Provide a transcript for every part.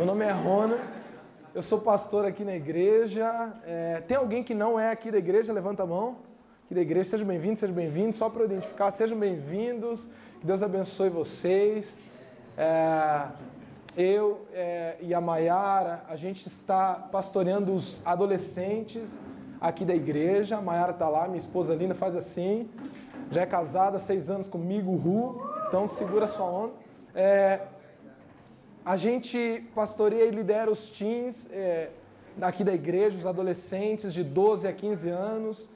Meu nome é Rona, eu sou pastor aqui na igreja. Tem alguém que não é aqui da igreja? Levanta a mão. Aqui da igreja, sejam bem-vindos. Só para eu identificar, sejam bem-vindos. Que Deus abençoe vocês. Eu e a Maiara, a gente está pastoreando os adolescentes aqui da igreja. A Maiara está lá, minha esposa linda, faz assim. Já é casada, 6 anos comigo, então segura a sua onda. A gente pastoreia e lidera os teens aqui da igreja, os adolescentes de 12 a 15 anos.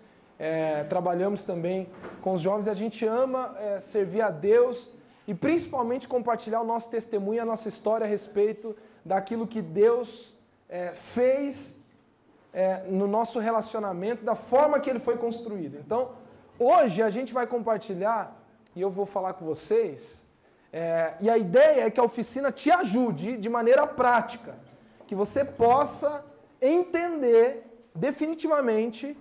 Trabalhamos também com os jovens. A gente ama servir a Deus e principalmente compartilhar o nosso testemunho, a nossa história a respeito daquilo que Deus fez no nosso relacionamento, da forma que ele foi construído. Então, hoje a gente vai compartilhar, e eu vou falar com vocês, e a ideia é que a oficina te ajude de maneira prática, que você possa entender definitivamente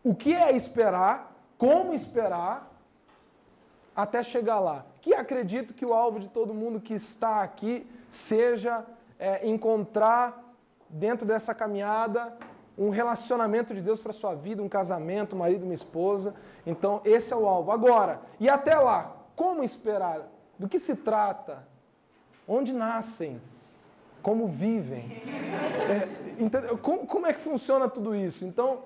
o que é esperar, como esperar, até chegar lá. Que acredito que o alvo de todo mundo que está aqui seja encontrar dentro dessa caminhada um relacionamento de Deus para a sua vida, um casamento, um marido, uma esposa. Então, esse é o alvo. Agora, e até lá, como esperar? Do que se trata? Onde nascem? Como vivem? Como é que funciona tudo isso? Então,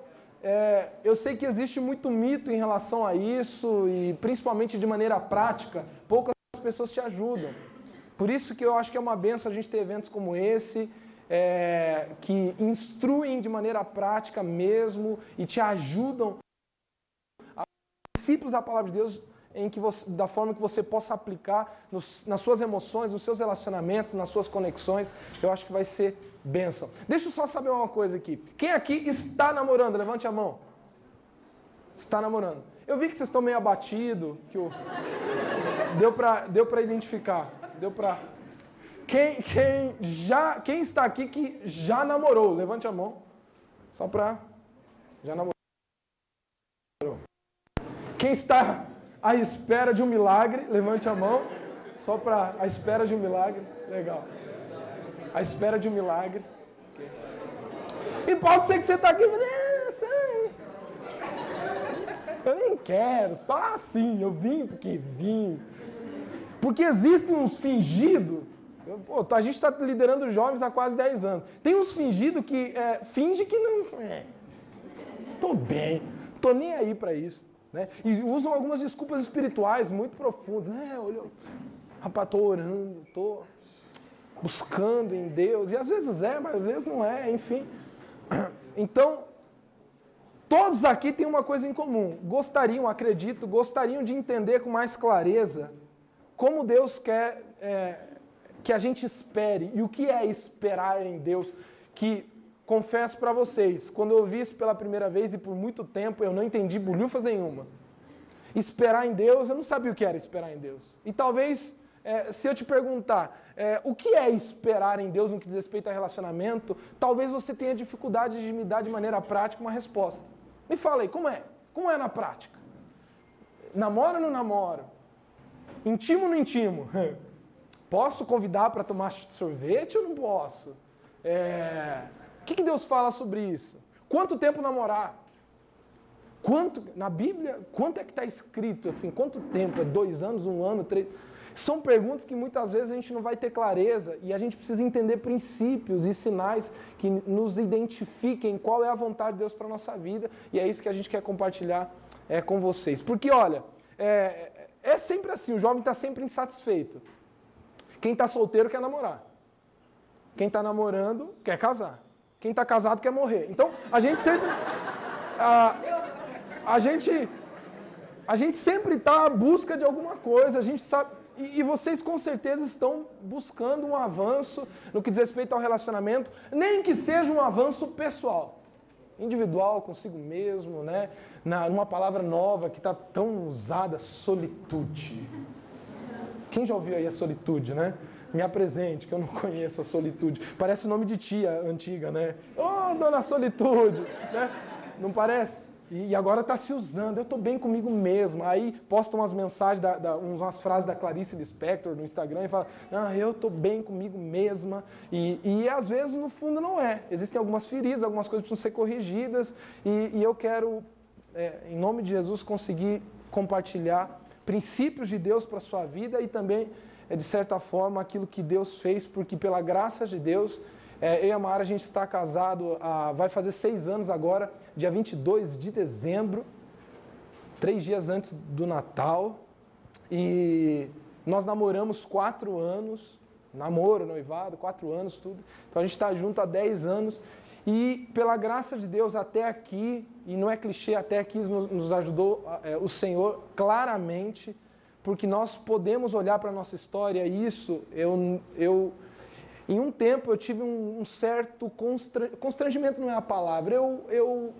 eu sei que existe muito mito em relação a isso e principalmente de maneira prática, poucas pessoas te ajudam. Por isso que eu acho que é uma bênção a gente ter eventos como esse, que instruem de maneira prática mesmo e te ajudam a princípios da palavra de Deus da forma que você possa aplicar nas suas emoções, nos seus relacionamentos, nas suas conexões. Eu acho que vai ser bênção. Deixa eu só saber uma coisa aqui. Quem aqui está namorando? Levante a mão. Está namorando. Eu vi que vocês estão meio abatidos. Deu para identificar. Quem está aqui que já namorou? Levante a mão. Só para... Já namorou. Quem está à espera de um milagre? Levante a mão. Só para... A espera de um milagre. Legal. A espera de um milagre. Okay. E pode ser que você está aqui... Eu nem quero. Só assim. Eu vim porque vim. Porque existem uns fingidos... a gente está liderando jovens há quase 10 anos. Tem uns fingidos que finge que não... Tô bem. Tô nem aí para isso. Né? E usam algumas desculpas espirituais muito profundas. Rapaz, tô orando, tô buscando em Deus. E às vezes mas às vezes não é, enfim. Então, todos aqui têm uma coisa em comum. Gostariam de entender com mais clareza como Deus quer que a gente espere. E o que é esperar em Deus? Que, confesso para vocês, quando eu ouvi isso pela primeira vez e por muito tempo, eu não entendi bolhufas nenhuma. Esperar em Deus, eu não sabia o que era esperar em Deus. E talvez, se eu te perguntar, o que é esperar em Deus no que diz respeito a relacionamento, talvez você tenha dificuldade de me dar de maneira prática uma resposta. Me fala aí, como é? Como é na prática? Namoro ou não namoro? Intimo ou não intimo? Posso convidar para tomar sorvete ou não posso? O que Deus fala sobre isso? Quanto tempo namorar? Na Bíblia, quanto é que está escrito assim? Quanto tempo? 2 anos, 1 ano, 3? São perguntas que muitas vezes a gente não vai ter clareza e a gente precisa entender princípios e sinais que nos identifiquem qual é a vontade de Deus para a nossa vida, e é isso que a gente quer compartilhar com vocês. Porque, olha, é sempre assim, o jovem está sempre insatisfeito. Quem está solteiro quer namorar. Quem está namorando quer casar. Quem está casado quer morrer. Então, a gente sempre... A gente sempre está à busca de alguma coisa, a gente sabe... E vocês com certeza estão buscando um avanço no que diz respeito ao relacionamento, nem que seja um avanço pessoal, individual, consigo mesmo, né? Numa palavra nova que está tão usada, solitude. Quem já ouviu aí a solitude, né? Me apresente, que eu não conheço a solitude. Parece o nome de tia antiga, né? Ô, dona Solitude! Né? Não parece? E agora está se usando, eu estou bem comigo mesmo. Aí posta umas mensagens, umas frases da Clarice Lispector no Instagram e fala, eu estou bem comigo mesma. E às vezes no fundo não é. Existem algumas feridas, algumas coisas precisam ser corrigidas. E eu quero, em nome de Jesus, conseguir compartilhar princípios de Deus para a sua vida e também, de certa forma, aquilo que Deus fez, porque pela graça de Deus, eu e a Mara, a gente está casado, vai fazer 6 anos agora, dia 22 de dezembro, 3 dias antes do Natal, e nós namoramos 4 anos, namoro, noivado, 4 anos, tudo, então a gente está junto há 10 anos, e pela graça de Deus até aqui, e não é clichê, até aqui nos ajudou o Senhor claramente, porque nós podemos olhar para a nossa história, e isso em um tempo eu tive um certo constrangimento, não é a palavra, eu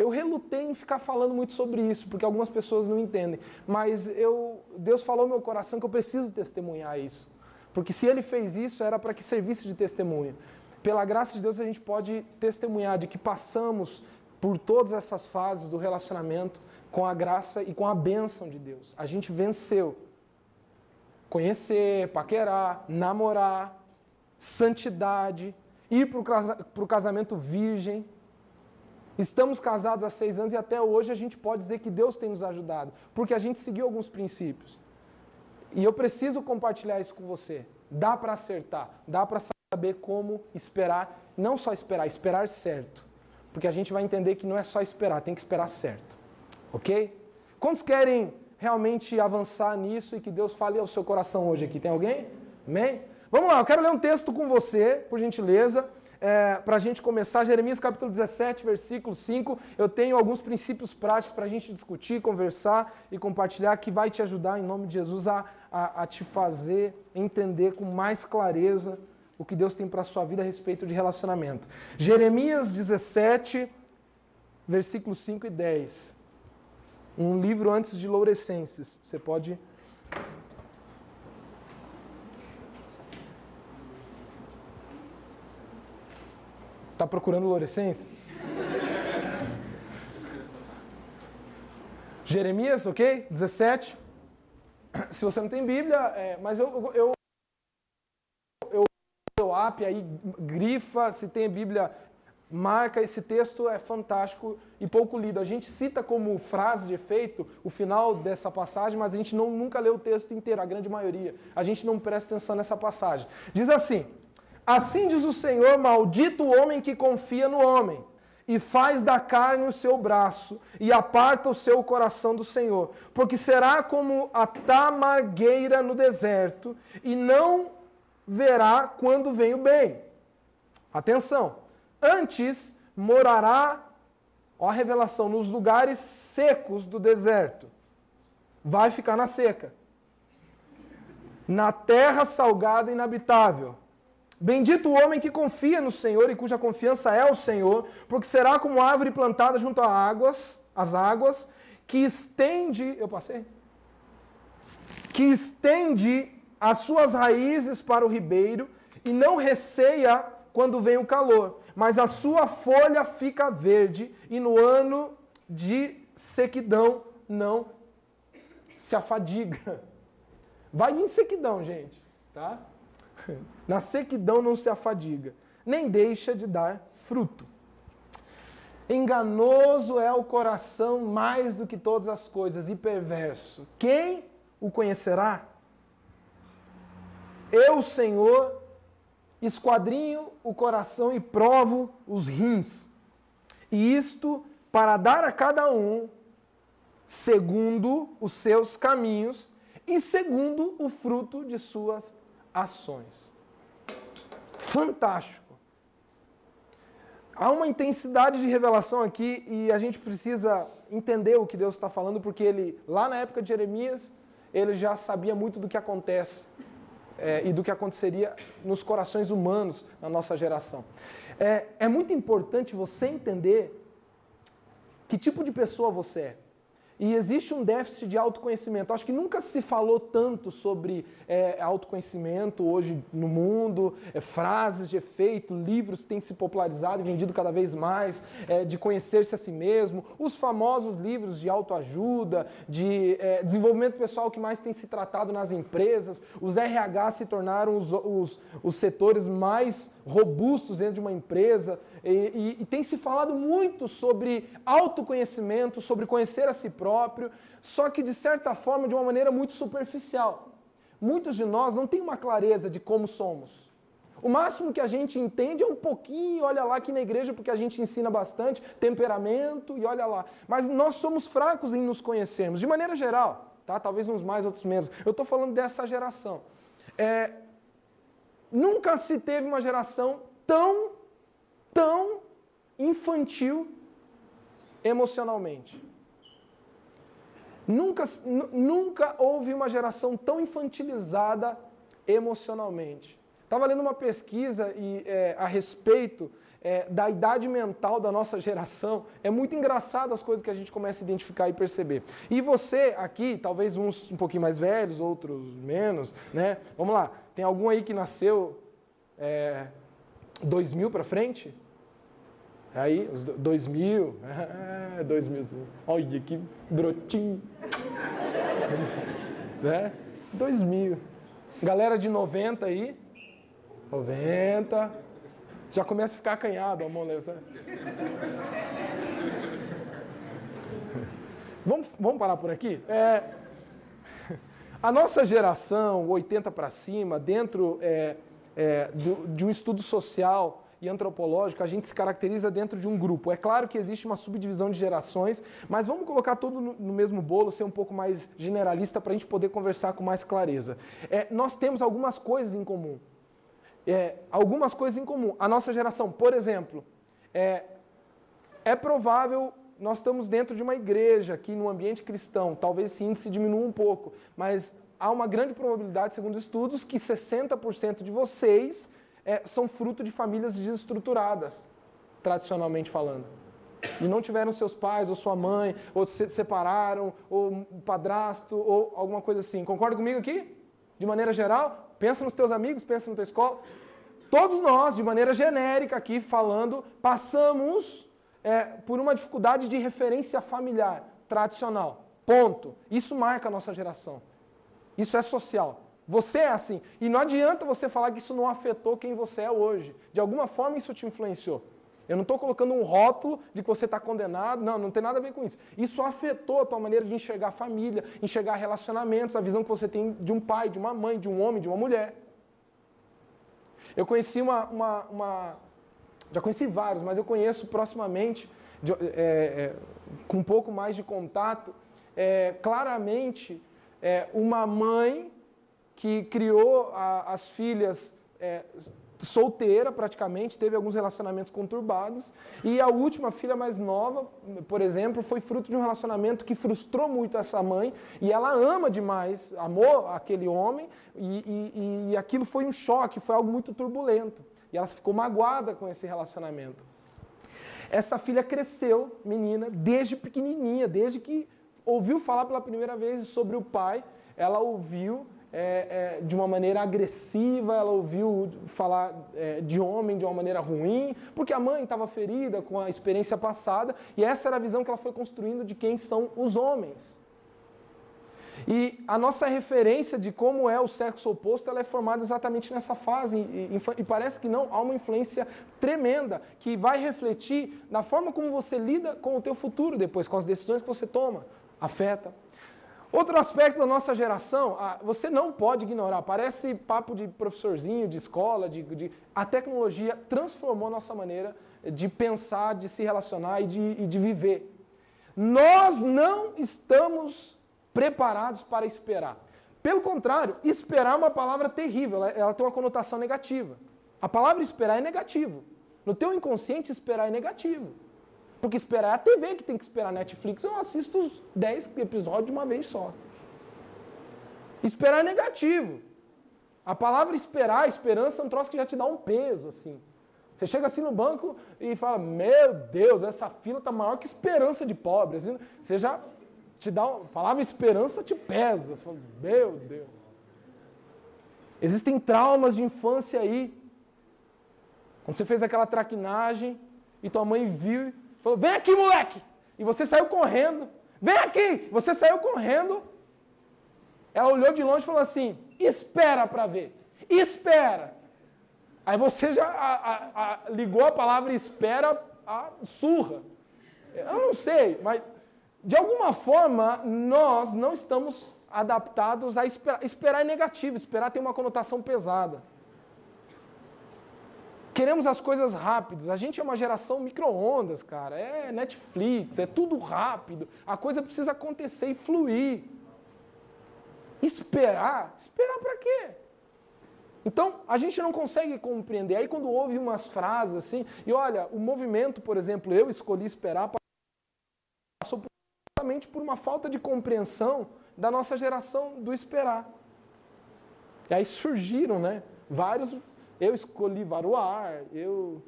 relutei em ficar falando muito sobre isso, porque algumas pessoas não entendem, mas Deus falou no meu coração que eu preciso testemunhar isso, porque se Ele fez isso era para que servisse de testemunho. Pela graça de Deus a gente pode testemunhar de que passamos por todas essas fases do relacionamento com a graça e com a bênção de Deus. A gente venceu. Conhecer, paquerar, namorar, santidade, ir para o casamento virgem. Estamos casados há 6 anos e até hoje a gente pode dizer que Deus tem nos ajudado, porque a gente seguiu alguns princípios. E eu preciso compartilhar isso com você. Dá para acertar, dá para saber como esperar, não só esperar, esperar certo. Porque a gente vai entender que não é só esperar, tem que esperar certo. Ok? Quantos querem realmente avançar nisso e que Deus fale ao seu coração hoje aqui? Tem alguém? Amém? Vamos lá, eu quero ler um texto com você, por gentileza, para a gente começar. Jeremias capítulo 17, versículo 5. Eu tenho alguns princípios práticos para a gente discutir, conversar e compartilhar que vai te ajudar, em nome de Jesus, a te fazer entender com mais clareza o que Deus tem para a sua vida a respeito de relacionamento. Jeremias 17, versículos 5 e 10. Um livro antes de Lourecenses. Você pode... Está procurando Lourecenses? Jeremias, ok? 17. Se você não tem Bíblia, mas eu aí grifa, se tem Bíblia, marca, esse texto é fantástico e pouco lido. A gente cita como frase de efeito o final dessa passagem, mas a gente nunca lê o texto inteiro, a grande maioria. A gente não presta atenção nessa passagem. Diz assim: assim diz o Senhor, maldito o homem que confia no homem, e faz da carne o seu braço, e aparta o seu coração do Senhor, porque será como a tamargueira no deserto, e não verá quando vem o bem. Atenção! Antes morará, ó a revelação, nos lugares secos do deserto. Vai ficar na seca. Na terra salgada e inabitável. Bendito o homem que confia no Senhor e cuja confiança é o Senhor, porque será como árvore plantada junto às águas, que estende, que estende as suas raízes para o ribeiro e não receia quando vem o calor, mas a sua folha fica verde e no ano de sequidão não se afadiga. Vai vir sequidão, gente, tá? Na sequidão não se afadiga, nem deixa de dar fruto. Enganoso é o coração mais do que todas as coisas e perverso. Quem o conhecerá? Eu, Senhor, esquadrinho o coração e provo os rins. E isto para dar a cada um segundo os seus caminhos e segundo o fruto de suas ações. Fantástico. Há uma intensidade de revelação aqui e a gente precisa entender o que Deus está falando, porque ele, lá na época de Jeremias, ele já sabia muito do que acontece e do que aconteceria nos corações humanos na nossa geração. É muito importante você entender que tipo de pessoa você é. E existe um déficit de autoconhecimento. Acho que nunca se falou tanto sobre autoconhecimento hoje no mundo, frases de efeito, livros têm se popularizado e vendido cada vez mais, de conhecer-se a si mesmo, os famosos livros de autoajuda, de desenvolvimento pessoal que mais tem se tratado nas empresas, os RH se tornaram os setores mais robustos dentro de uma empresa, e tem se falado muito sobre autoconhecimento, sobre conhecer a si próprio, só que de certa forma de uma maneira muito superficial. Muitos de nós não têm uma clareza de como somos. O máximo que a gente entende é um pouquinho, olha lá aqui na igreja, porque a gente ensina bastante, temperamento, e olha lá. Mas nós somos fracos em nos conhecermos, de maneira geral, tá? Talvez uns mais, outros menos. Eu estou falando dessa geração. Nunca se teve uma geração tão infantil emocionalmente. Nunca houve uma geração tão infantilizada emocionalmente. Estava lendo uma pesquisa a respeito da idade mental da nossa geração. É muito engraçado as coisas que a gente começa a identificar e perceber. E você aqui, talvez uns um pouquinho mais velhos, outros menos, né? Vamos lá, tem algum aí que nasceu 2000 para frente? Aí, os 2000, 2000, olha que brotinho, né? 2000. Galera de 90 aí, 90, já começa a ficar acanhado a mão, né? Vamos parar por aqui? A nossa geração, 80 para cima, dentro de um estudo social e antropológico, a gente se caracteriza dentro de um grupo. É claro que existe uma subdivisão de gerações, mas vamos colocar tudo no mesmo bolo, ser um pouco mais generalista para a gente poder conversar com mais clareza. Nós temos algumas coisas em comum. Algumas coisas em comum. A nossa geração, por exemplo, é provável, nós estamos dentro de uma igreja aqui no ambiente cristão, talvez esse índice diminua um pouco, mas há uma grande probabilidade, segundo estudos, que 60% de vocês são fruto de famílias desestruturadas, tradicionalmente falando. E não tiveram seus pais, ou sua mãe, ou se separaram, ou um padrasto, ou alguma coisa assim. Concorda comigo aqui? De maneira geral? Pensa nos teus amigos, pensa na tua escola. Todos nós, de maneira genérica aqui falando, passamos por uma dificuldade de referência familiar, tradicional. Ponto. Isso marca a nossa geração. Isso é social. Você é assim. E não adianta você falar que isso não afetou quem você é hoje. De alguma forma isso te influenciou. Eu não estou colocando um rótulo de que você está condenado. Não tem nada a ver com isso. Isso afetou a tua maneira de enxergar a família, enxergar relacionamentos, a visão que você tem de um pai, de uma mãe, de um homem, de uma mulher. Eu conheci já conheci vários, mas eu conheço proximamente, com um pouco mais de contato, claramente uma mãe que criou as filhas solteira praticamente, teve alguns relacionamentos conturbados, e a última filha mais nova, por exemplo, foi fruto de um relacionamento que frustrou muito essa mãe, e ela ama demais, amou aquele homem, e aquilo foi um choque, foi algo muito turbulento, e ela ficou magoada com esse relacionamento. Essa filha cresceu, menina, desde pequenininha, desde que ouviu falar pela primeira vez sobre o pai, ela ouviu de uma maneira agressiva, ela ouviu falar de homem de uma maneira ruim, porque a mãe estava ferida com a experiência passada, e essa era a visão que ela foi construindo de quem são os homens. E a nossa referência de como é o sexo oposto, ela é formada exatamente nessa fase, e parece que não, há uma influência tremenda, que vai refletir na forma como você lida com o teu futuro depois, com as decisões que você toma, afeta. Outro aspecto da nossa geração, você não pode ignorar, parece papo de professorzinho, de escola, a tecnologia transformou a nossa maneira de pensar, de se relacionar e de viver. Nós não estamos preparados para esperar. Pelo contrário, esperar é uma palavra terrível, ela tem uma conotação negativa. A palavra esperar é negativo. No teu inconsciente, esperar é negativo. Porque esperar é a TV que tem que esperar. Netflix, eu assisto os 10 episódios de uma vez só. Esperar é negativo. A palavra esperar, esperança, é um troço que já te dá um peso, assim. Você chega assim no banco e fala, meu Deus, essa fila está maior que esperança de pobre. Assim, você já a palavra esperança te pesa. Você fala, meu Deus. Existem traumas de infância aí. Quando você fez aquela traquinagem e tua mãe viu e falou, vem aqui, moleque! E você saiu correndo. Vem aqui! Você saiu correndo. Ela olhou de longe e falou assim, espera para ver. Espera! Aí você já ligou a palavra espera a surra. Eu não sei, mas de alguma forma nós não estamos adaptados a esperar. Esperar é negativo, esperar tem uma conotação pesada. Queremos as coisas rápidas. A gente é uma geração micro-ondas, cara. É Netflix, é tudo rápido. A coisa precisa acontecer e fluir. Esperar? Esperar para quê? Então, a gente não consegue compreender. Aí quando ouve umas frases assim, e olha, o movimento, por exemplo, eu escolhi esperar, passou justamente por uma falta de compreensão da nossa geração do esperar. E aí surgiram, né, vários, eu escolhi varoar, eu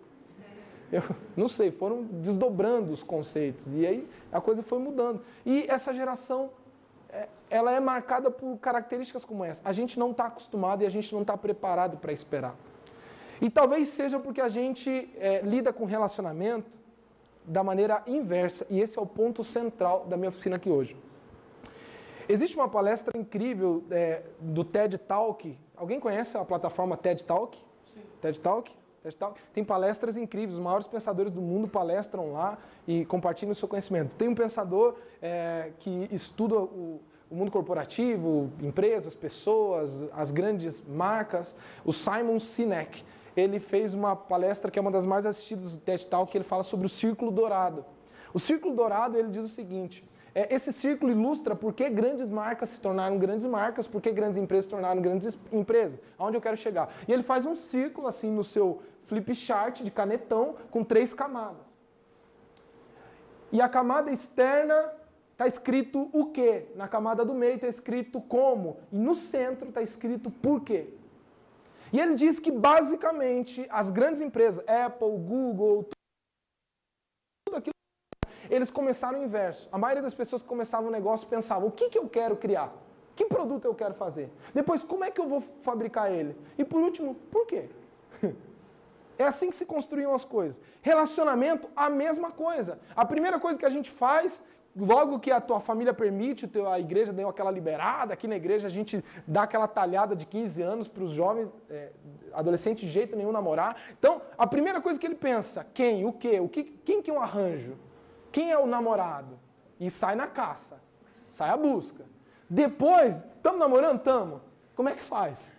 não sei, foram desdobrando os conceitos. E aí a coisa foi mudando. E essa geração, ela é marcada por características como essa. A gente não está acostumado e a gente não está preparado para esperar. E talvez seja porque a gente lida com relacionamento da maneira inversa. E esse é o ponto central da minha oficina aqui hoje. Existe uma palestra incrível do TED Talk. Alguém conhece a plataforma TED Talk? Sim. TED Talk? TED Talk? Tem palestras incríveis. Os maiores pensadores do mundo palestram lá e compartilham o seu conhecimento. Tem um pensador que estuda o mundo corporativo, empresas, pessoas, as grandes marcas, o Simon Sinek. Ele fez uma palestra que é uma das mais assistidas do TED Talk, que ele fala sobre o círculo dourado. O círculo dourado, ele diz o seguinte, esse círculo ilustra por que grandes marcas se tornaram grandes marcas, por que grandes empresas se tornaram grandes empresas, aonde eu quero chegar. E ele faz um círculo assim no seu flip chart de canetão com 3 camadas. E a camada externa está escrito o quê? Na camada do meio está escrito como. E no centro está escrito por quê. E ele diz que, basicamente, as grandes empresas, Apple, Google, tudo aquilo, eles começaram o inverso. A maioria das pessoas que começavam o negócio pensavam, o que eu quero criar? Que produto eu quero fazer? Depois, como é que eu vou fabricar ele? E por último, por quê? É assim que se construíam as coisas. Relacionamento, a mesma coisa. A primeira coisa que a gente faz, logo que a tua família permite, a igreja deu aquela liberada, aqui na igreja a gente dá aquela talhada de 15 anos para os jovens, adolescentes de jeito nenhum namorar. Então, a primeira coisa que ele pensa, quem, o quê, quem que eu arranjo? Quem é o namorado? E sai na caça, sai à busca. Depois, estamos namorando? Estamos. Como é que faz?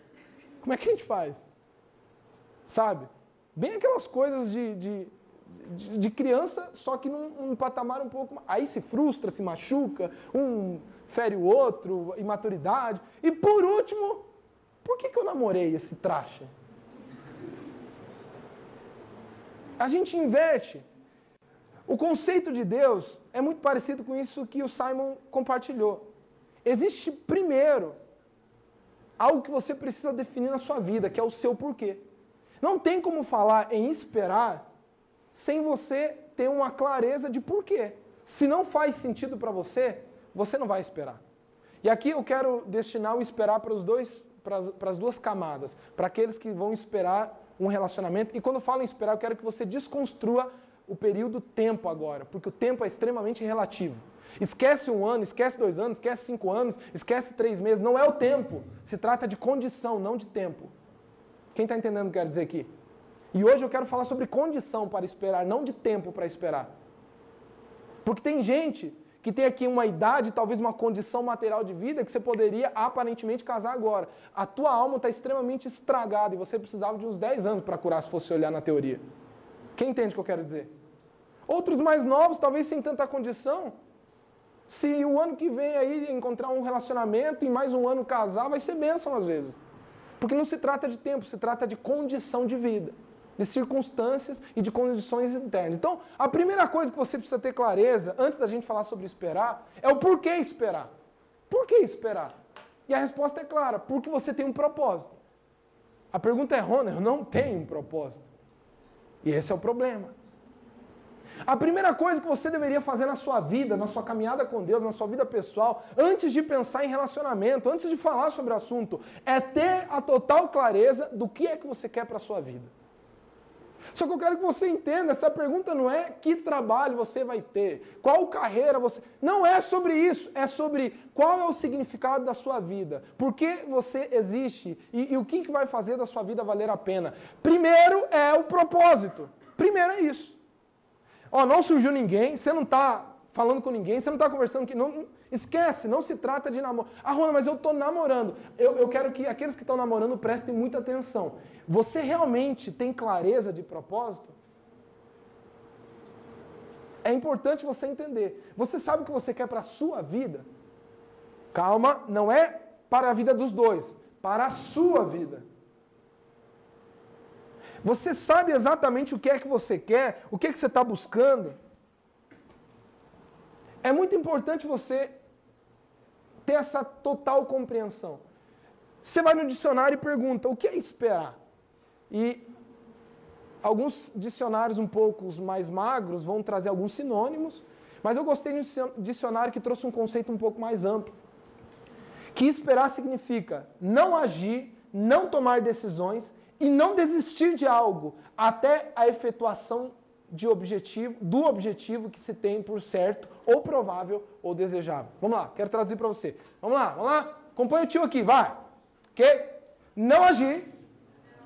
Como é que a gente faz? Sabe? Bem aquelas coisas de criança, só que num patamar um pouco... Aí se frustra, se machuca, um fere o outro, imaturidade. E por último, por que eu namorei esse traste? A gente inverte. O conceito de Deus é muito parecido com isso que o Simon compartilhou. Existe primeiro algo que você precisa definir na sua vida, que é o seu porquê. Não tem como falar em esperar sem você ter uma clareza de porquê. Se não faz sentido para você, você não vai esperar. E aqui eu quero destinar o esperar para as duas camadas, para aqueles que vão esperar um relacionamento. E quando eu falo em esperar, eu quero que você desconstrua o período tempo agora, porque o tempo é extremamente relativo. Esquece 1 ano, esquece 2 anos, esquece 5 anos, esquece 3 meses. Não é o tempo. Se trata de condição, não de tempo. Quem está entendendo o que eu quero dizer aqui? E hoje eu quero falar sobre condição para esperar, não de tempo para esperar. Porque tem gente que tem aqui uma idade, talvez uma condição material de vida, que você poderia aparentemente casar agora. A tua alma está extremamente estragada e você precisava de uns 10 anos para curar, se fosse olhar na teoria. Quem entende o que eu quero dizer? Outros mais novos, talvez sem tanta condição. Se o ano que vem aí encontrar um relacionamento e mais um ano casar, vai ser bênção às vezes. Porque não se trata de tempo, se trata de condição de vida, de circunstâncias e de condições internas. Então, a primeira coisa que você precisa ter clareza, antes da gente falar sobre esperar, é o porquê esperar. Por que esperar? E a resposta é clara, porque você tem um propósito. A pergunta é errônea, eu não tenho um propósito. E esse é o problema. A primeira coisa que você deveria fazer na sua vida, na sua caminhada com Deus, na sua vida pessoal, antes de pensar em relacionamento, antes de falar sobre o assunto, é ter a total clareza do que é que você quer para a sua vida. Só que eu quero que você entenda, essa pergunta não é que trabalho você vai ter, qual carreira você... Não é sobre isso, é sobre qual é o significado da sua vida, por que você existe e o que vai fazer da sua vida valer a pena. Primeiro é o propósito, primeiro é isso. Ó, não surgiu ninguém, você não está falando com ninguém, você não está conversando com ninguém, esquece, não se trata de namoro. Ah, Rona, mas eu estou namorando. Eu quero que aqueles que estão namorando prestem muita atenção. Você realmente tem clareza de propósito? É importante você entender. Você sabe o que você quer para a sua vida? Calma, não é para a vida dos dois, para a sua vida. Você sabe exatamente o que é que você quer, o que é que você está buscando? É muito importante você ter essa total compreensão. Você vai no dicionário e pergunta, o que é esperar? E alguns dicionários um pouco mais magros vão trazer alguns sinônimos, mas eu gostei de um dicionário que trouxe um conceito um pouco mais amplo. Que esperar significa não agir, não tomar decisões e não desistir de algo até a efetuação do objetivo que se tem por certo, ou provável, ou desejável. Vamos lá, quero traduzir para você. Vamos lá. Acompanha o tio aqui, vai. Ok? Não agir,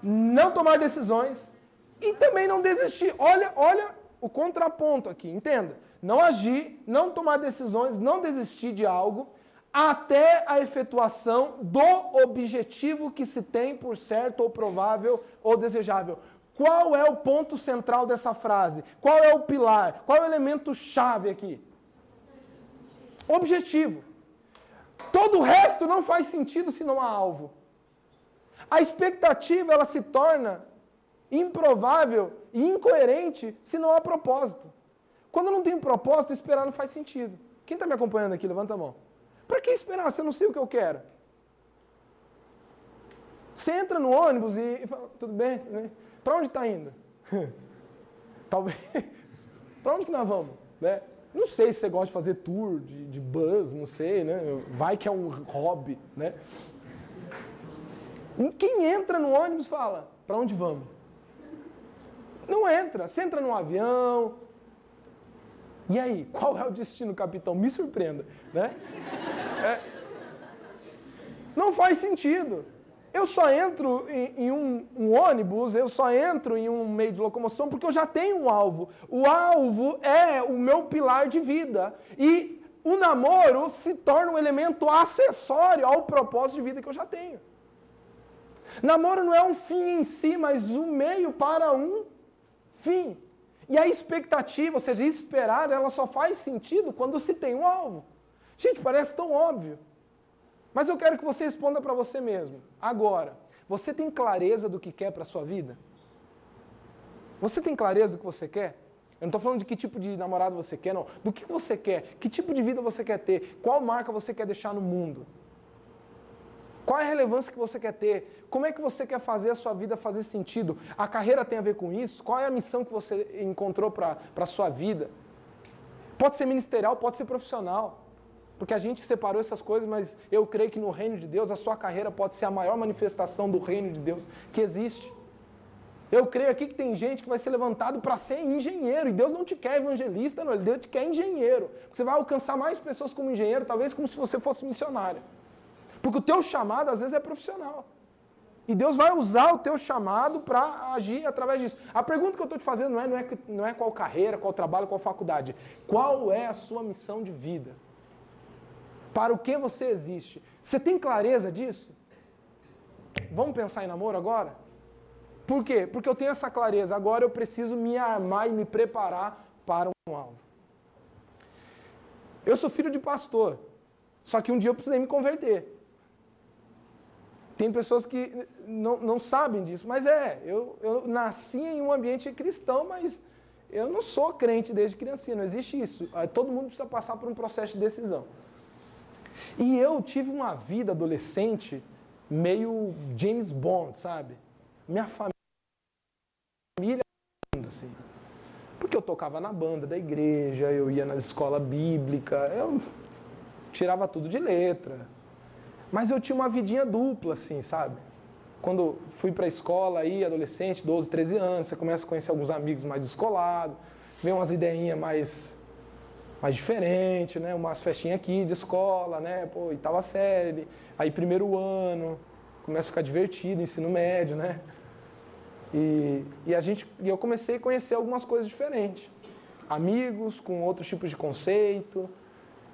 não tomar decisões e também não desistir. Olha o contraponto aqui, entenda. Não agir, não tomar decisões, não desistir de algo até a efetuação do objetivo que se tem por certo ou provável ou desejável. Qual é o ponto central dessa frase? Qual é o pilar? Qual é o elemento chave aqui? Objetivo. Todo o resto não faz sentido se não há alvo. A expectativa ela se torna improvável e incoerente se não há propósito. Quando não tem propósito, esperar não faz sentido. Quem está me acompanhando aqui? Levanta a mão. Para que esperar se eu não sei o que eu quero? Você entra no ônibus e fala, tudo bem? Para onde está indo? Talvez. Para onde que nós vamos? Né? Não sei se você gosta de fazer tour de bus, não sei, né? Vai que é um hobby, né? Quem entra no ônibus fala, para onde vamos? Não entra. Você entra num avião. E aí, qual é o destino, capitão? Me surpreenda, né? Não faz sentido. Eu só entro em um ônibus, eu só entro em um meio de locomoção porque eu já tenho um alvo. O alvo é o meu pilar de vida. E o namoro se torna um elemento acessório ao propósito de vida que eu já tenho. Namoro não é um fim em si, mas um meio para um fim. E a expectativa, ou seja, esperar, ela só faz sentido quando se tem um alvo. Gente, parece tão óbvio. Mas eu quero que você responda para você mesmo. Agora, você tem clareza do que quer para a sua vida? Você tem clareza do que você quer? Eu não estou falando de que tipo de namorado você quer, não. Do que você quer? Que tipo de vida você quer ter? Qual marca você quer deixar no mundo? Qual é a relevância que você quer ter? Como é que você quer fazer a sua vida fazer sentido? A carreira tem a ver com isso? Qual é a missão que você encontrou para a sua vida? Pode ser ministerial, pode ser profissional. Porque a gente separou essas coisas, mas eu creio que no reino de Deus a sua carreira pode ser a maior manifestação do reino de Deus que existe. Eu creio aqui que tem gente que vai ser levantado para ser engenheiro, e Deus não te quer evangelista, não, Deus te quer engenheiro. Você vai alcançar mais pessoas como engenheiro, talvez como se você fosse missionário. Porque o teu chamado às vezes é profissional. E Deus vai usar o teu chamado para agir através disso. A pergunta que eu estou te fazendo não é qual carreira, qual trabalho, qual faculdade. Qual é a sua missão de vida? Para o que você existe? Você tem clareza disso? Vamos pensar em namoro agora? Por quê? Porque eu tenho essa clareza. Agora eu preciso me armar e me preparar para um alvo. Eu sou filho de pastor. Só que um dia eu precisei me converter. Tem pessoas que não sabem disso, mas eu nasci em um ambiente cristão, mas eu não sou crente desde criancinha, não existe isso. Todo mundo precisa passar por um processo de decisão. E eu tive uma vida adolescente meio James Bond, sabe? Minha família, assim. Porque eu tocava na banda da igreja, eu ia na escola bíblica, eu tirava tudo de letra. Mas eu tinha uma vidinha dupla, assim, sabe? Quando fui para a escola aí, adolescente, 12, 13 anos, você começa a conhecer alguns amigos mais descolados, vê umas ideinhas mais diferentes, né? Umas festinhas aqui de escola, né? Pô, oitava série, aí primeiro ano, começa a ficar divertido, ensino médio, né? E eu comecei a conhecer algumas coisas diferentes. Amigos com outros tipos de conceito.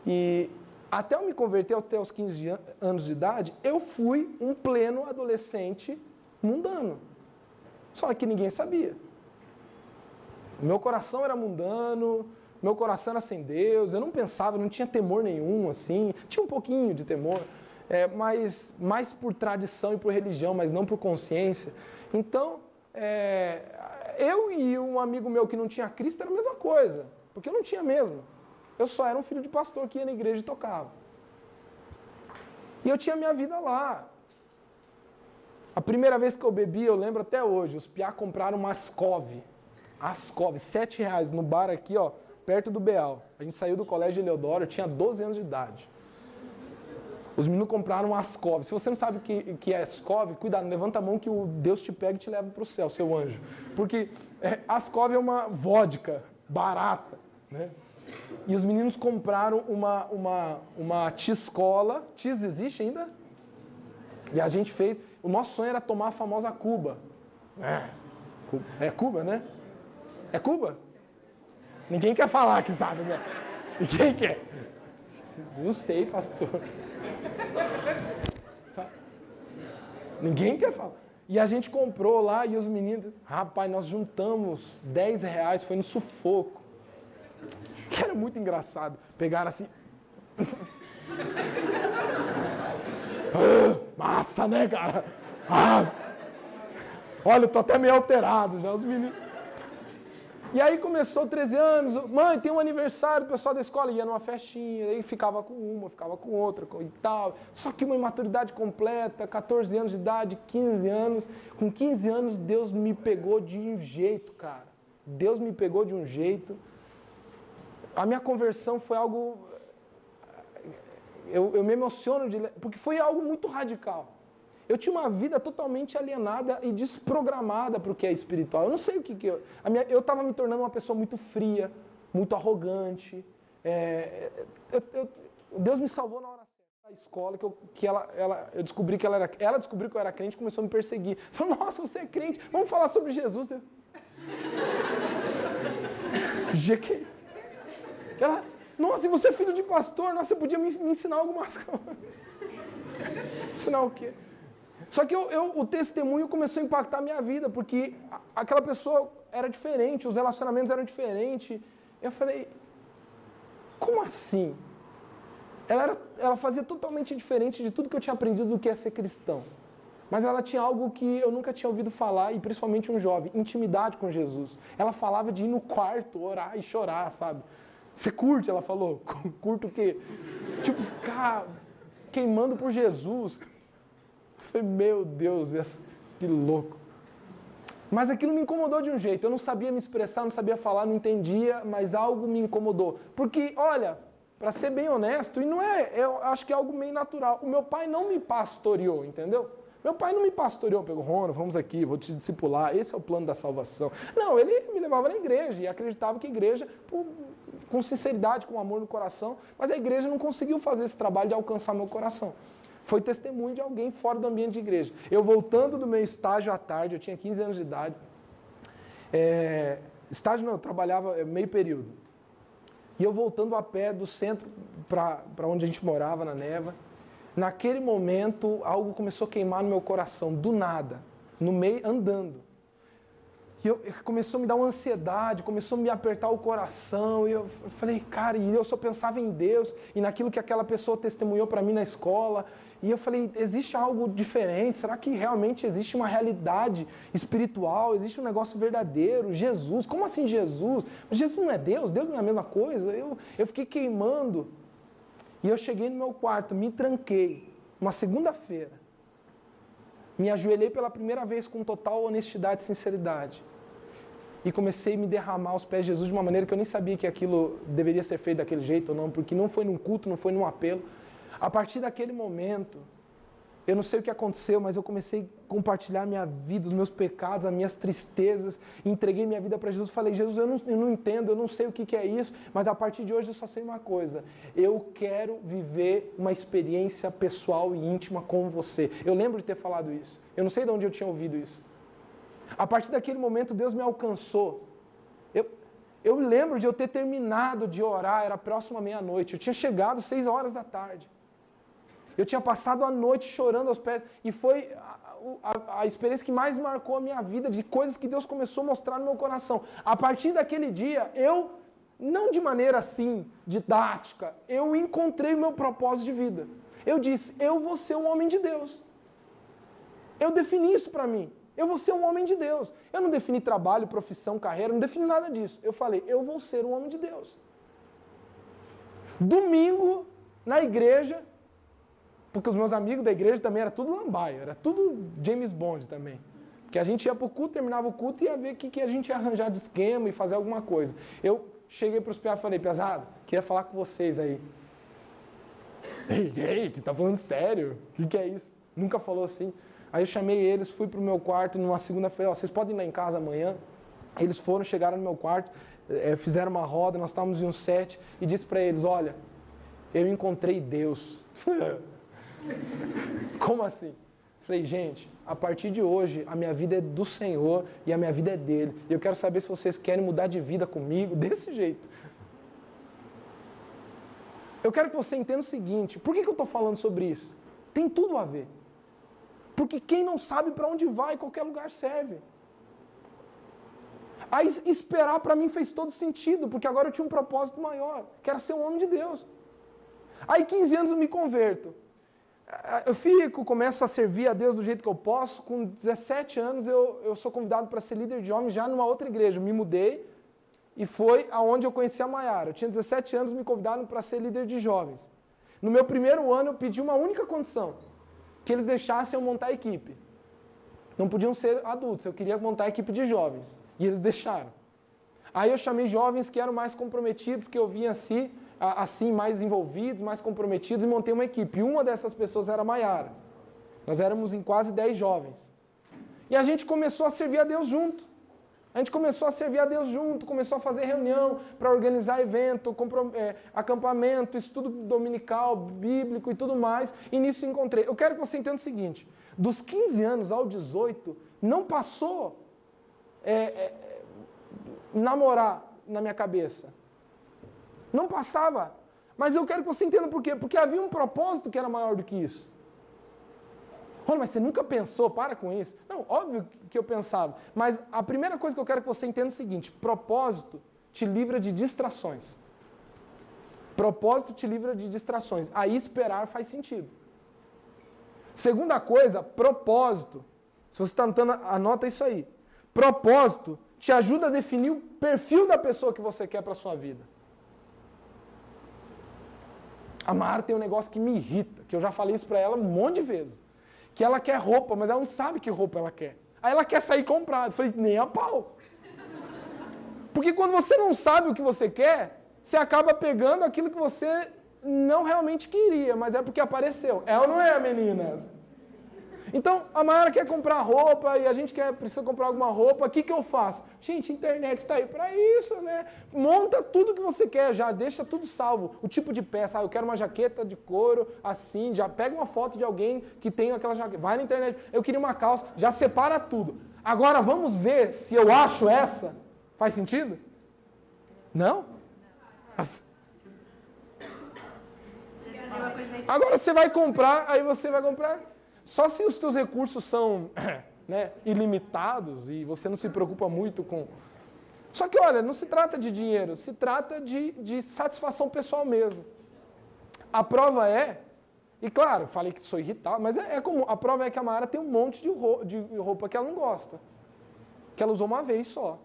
E até eu me converter, até os 15 anos de idade, eu fui um pleno adolescente mundano. Só que ninguém sabia. Meu coração era mundano, meu coração era sem Deus, eu não pensava, não tinha temor nenhum, assim. Tinha um pouquinho de temor, mas mais por tradição e por religião, mas não por consciência. Então, eu e um amigo meu que não tinha Cristo era a mesma coisa, porque eu não tinha mesmo. Eu só era um filho de pastor que ia na igreja e tocava. E eu tinha minha vida lá. A primeira vez que eu bebi, eu lembro até hoje, os piá compraram uma Ascov, R$7 no bar aqui, ó, perto do Beal. A gente saiu do colégio Eleodoro, eu tinha 12 anos de idade. Os meninos compraram uma Ascov. Se você não sabe o que é Ascov, cuidado, levanta a mão que o Deus te pega e te leva para o céu, seu anjo. Porque Ascov é uma vodka barata, né? E os meninos compraram uma Tiscola. Tis existe ainda? E a gente fez. O nosso sonho era tomar a famosa Cuba. É Cuba, né? É Cuba? Ninguém quer falar que sabe, né? Ninguém quer. Não sei, pastor. Ninguém quer falar. E a gente comprou lá e os meninos... Rapaz, nós juntamos R$10, foi no sufoco. Que era muito engraçado. Pegaram assim... massa, né, cara? Olha, eu tô até meio alterado já, os meninos... E aí começou 13 anos, mãe, tem um aniversário, o pessoal da escola ia numa festinha, aí ficava com uma, ficava com outra e tal. Só que uma imaturidade completa, 14 anos de idade, 15 anos. Com 15 anos, Deus me pegou de um jeito, cara. Deus me pegou de um jeito. A minha conversão foi algo... Eu me emociono, porque foi algo muito radical. Eu tinha uma vida totalmente alienada e desprogramada para o que é espiritual. Eu não sei o que eu... Eu estava me tornando uma pessoa muito fria, muito arrogante. Deus me salvou na hora certa. Na escola, eu descobri que ela descobriu que eu era crente e começou a me perseguir. Falou, nossa, você é crente, vamos falar sobre Jesus. GQ. Nossa, e você é filho de pastor? Nossa, você podia me ensinar algumas coisas. Ensinar o quê? Só que o testemunho começou a impactar a minha vida, porque aquela pessoa era diferente, os relacionamentos eram diferentes. Eu falei, como assim? Ela fazia totalmente diferente de tudo que eu tinha aprendido do que é ser cristão. Mas ela tinha algo que eu nunca tinha ouvido falar, e principalmente um jovem, intimidade com Jesus. Ela falava de ir no quarto, orar e chorar, sabe? Você curte? Ela falou. Curto o quê? Tipo, ficar queimando por Jesus. Eu falei, meu Deus, que louco. Mas aquilo me incomodou de um jeito. Eu não sabia me expressar, não sabia falar, não entendia, mas algo me incomodou. Porque, olha, para ser bem honesto, e não eu acho que é algo meio natural. O meu pai não me pastoreou, entendeu? Meu pai não me pastoreou, pegou, Rona, vamos aqui, vou te discipular, esse é o plano da salvação. Não, ele me levava na igreja e acreditava que a igreja, com sinceridade, com amor no coração, mas a igreja não conseguiu fazer esse trabalho de alcançar meu coração. Foi testemunho de alguém fora do ambiente de igreja. Eu voltando do meu estágio à tarde, eu tinha 15 anos de idade. Estágio não, eu trabalhava meio período. E eu voltando a pé do centro para onde a gente morava, na Neva. Naquele momento, algo começou a queimar no meu coração, do nada, no meio, andando. E começou a me dar uma ansiedade, começou a me apertar o coração, e eu falei, cara, e eu só pensava em Deus, e naquilo que aquela pessoa testemunhou para mim na escola, e eu falei, existe algo diferente, será que realmente existe uma realidade espiritual, existe um negócio verdadeiro, Jesus, como assim Jesus? Jesus não é Deus? Deus não é a mesma coisa? Eu fiquei queimando, e eu cheguei no meu quarto, me tranquei, uma segunda-feira, me ajoelhei pela primeira vez com total honestidade e sinceridade. e comecei a me derramar aos pés de Jesus de uma maneira que eu nem sabia que aquilo deveria ser feito daquele jeito ou não, porque não foi num culto, não foi num apelo. A partir daquele momento, eu não sei o que aconteceu, mas eu comecei a compartilhar minha vida, os meus pecados, as minhas tristezas, entreguei minha vida para Jesus, falei, Jesus, eu não entendo, eu não sei o que é isso, mas a partir de hoje eu só sei uma coisa, eu quero viver uma experiência pessoal e íntima com você. Eu lembro de ter falado isso, eu não sei de onde eu tinha ouvido isso. A partir daquele momento Deus me alcançou. Eu lembro de eu ter terminado de orar, era próximo à meia-noite, eu tinha chegado 6 horas da tarde. Eu tinha passado a noite chorando aos pés, e foi a experiência que mais marcou a minha vida, de coisas que Deus começou a mostrar no meu coração. A partir daquele dia, eu, não de maneira assim, didática, eu encontrei o meu propósito de vida. Eu disse, eu vou ser um homem de Deus. Eu defini isso para mim. Eu vou ser um homem de Deus. Eu não defini trabalho, profissão, carreira, não defini nada disso. Eu falei, eu vou ser um homem de Deus. Domingo, na igreja, porque os meus amigos da igreja também era tudo lambaio, era tudo James Bond também. Porque a gente ia para o culto, terminava o culto e ia ver o que a gente ia arranjar de esquema e fazer alguma coisa. Eu cheguei para os piá e falei, pesado, queria falar com vocês aí. Ei, que tá falando sério? O que é isso? Nunca falou assim. Aí eu chamei eles, fui para o meu quarto numa segunda-feira, vocês podem ir lá em casa amanhã? Eles foram, chegaram no meu quarto, fizeram uma roda, nós estávamos em um set, e disse para eles, olha, eu encontrei Deus. Como assim? Falei, gente, a partir de hoje, a minha vida é do Senhor e a minha vida é dele. E eu quero saber se vocês querem mudar de vida comigo, desse jeito. Eu quero que você entenda o seguinte, por que eu estou falando sobre isso? Tem tudo a ver. Porque quem não sabe para onde vai, qualquer lugar serve. Aí esperar para mim fez todo sentido, porque agora eu tinha um propósito maior, que era ser um homem de Deus. Aí 15 anos eu me converto. Eu começo a servir a Deus do jeito que eu posso. Com 17 anos eu sou convidado para ser líder de jovens já numa outra igreja. Eu me mudei e foi aonde eu conheci a Maiara. Eu tinha 17 anos, me convidaram para ser líder de jovens. No meu primeiro ano eu pedi uma única condição, que eles deixassem eu montar a equipe. Não podiam ser adultos, eu queria montar a equipe de jovens. E eles deixaram. Aí eu chamei jovens que eram mais comprometidos, que eu vinha assim mais envolvidos, mais comprometidos, e montei uma equipe. E uma dessas pessoas era a Maiara. Nós éramos em quase 10 jovens. E a gente começou a servir a Deus junto. A gente começou a servir a Deus junto, começou a fazer reunião para organizar evento, acampamento, estudo dominical, bíblico e tudo mais. E nisso encontrei. Eu quero que você entenda o seguinte, dos 15 anos ao 18, não passou namorar na minha cabeça. Não passava. Mas eu quero que você entenda por quê. Porque havia um propósito que era maior do que isso. Mas você nunca pensou, para com isso. Não, óbvio que eu pensava. Mas a primeira coisa que eu quero que você entenda é o seguinte, propósito te livra de distrações. Propósito te livra de distrações. Aí esperar faz sentido. Segunda coisa, propósito. Se você está anotando, anota isso aí. Propósito te ajuda a definir o perfil da pessoa que você quer para a sua vida. A Mara tem um negócio que me irrita, que eu já falei isso para ela um monte de vezes. Que ela quer roupa, mas ela não sabe que roupa ela quer. Aí ela quer sair comprar. Eu falei, nem a pau. Porque quando você não sabe o que você quer, você acaba pegando aquilo que você não realmente queria, mas é porque apareceu. É ou não é, meninas? Então, a Maiara quer comprar roupa e a gente precisa comprar alguma roupa. O que eu faço? Gente, a internet está aí para isso, né? Monta tudo que você quer já, deixa tudo salvo. O tipo de peça, eu quero uma jaqueta de couro assim, já pega uma foto de alguém que tem aquela jaqueta, vai na internet, eu queria uma calça, já separa tudo. Agora vamos ver se eu acho essa. Faz sentido? Não? Agora você vai comprar, aí você vai comprar... Só se os teus recursos são ilimitados e você não se preocupa muito com... Só que, olha, não se trata de dinheiro, se trata de satisfação pessoal mesmo. A prova é, e claro, falei que sou irritado, mas é comum, a prova é que a Maiara tem um monte de roupa que ela não gosta. Que ela usou uma vez só.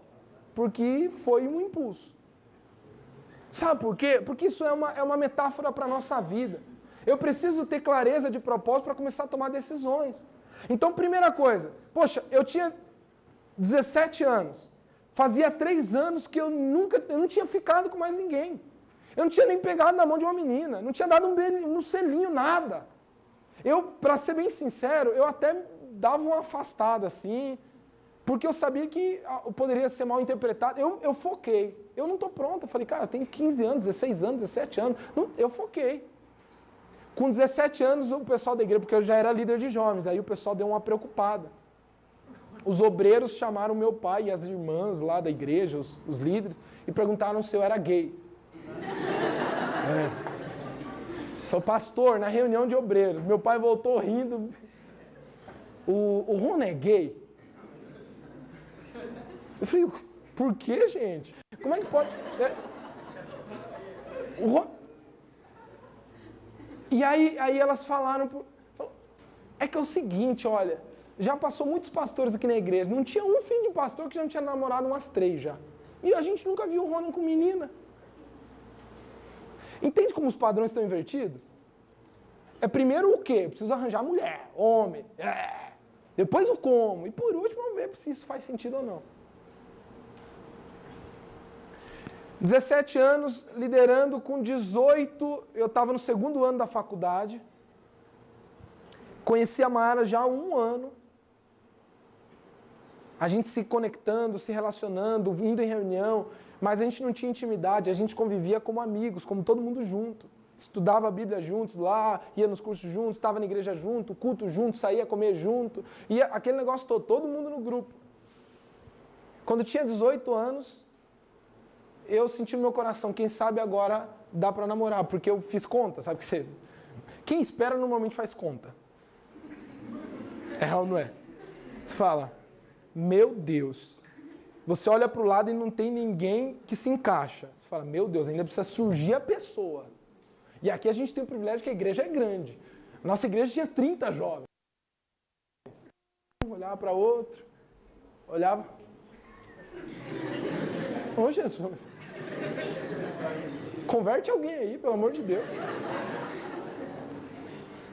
Porque foi um impulso. Sabe por quê? Porque isso é uma metáfora para a nossa vida. Eu preciso ter clareza de propósito para começar a tomar decisões. Então, primeira coisa, poxa, eu tinha 17 anos, Fazia 3 anos que eu não tinha ficado com mais ninguém. Eu não tinha nem pegado na mão de uma menina, não tinha dado um selinho, nada. Eu, para ser bem sincero, eu até dava uma afastada assim, porque eu sabia que eu poderia ser mal interpretado. Eu foquei. Eu não estou pronto. Eu falei, cara, eu tenho 15 anos, 16 anos, 17 anos. Não, eu foquei. Com 17 anos, o pessoal da igreja, porque eu já era líder de jovens, aí o pessoal deu uma preocupada. Os obreiros chamaram meu pai e as irmãs lá da igreja, os líderes, e perguntaram se eu era gay. Falei, pastor, na reunião de obreiros, meu pai voltou rindo. O Rony é gay? Eu falei, por que, gente? Como é que pode... E aí elas falaram, é que é o seguinte, olha, já passou muitos pastores aqui na igreja, não tinha um filho de pastor que já não tinha namorado umas 3 já. E a gente nunca viu o Ronan com menina. Entende como os padrões estão invertidos? É primeiro o quê? Preciso arranjar mulher, homem, depois o como, e por último vamos ver se isso faz sentido ou não. 17 anos, liderando, com 18, eu estava no 2º ano da faculdade. Conheci a Mayara já há 1 ano. A gente se conectando, se relacionando, indo em reunião, mas a gente não tinha intimidade, a gente convivia como amigos, como todo mundo junto. Estudava a Bíblia juntos lá, ia nos cursos juntos, estava na igreja junto, culto junto, saía comer junto, ia aquele negócio todo mundo no grupo. Quando eu tinha 18 anos, eu senti no meu coração, quem sabe agora dá para namorar, porque eu fiz conta, sabe que você... Quem espera normalmente faz conta. É ou não é? Você fala, meu Deus, você olha para o lado e não tem ninguém que se encaixa. Você fala, meu Deus, ainda precisa surgir a pessoa. E aqui a gente tem o privilégio que a igreja é grande. Nossa igreja tinha 30 jovens. Um olhava para outro, olhava... Ô Jesus, converte alguém aí, pelo amor de Deus.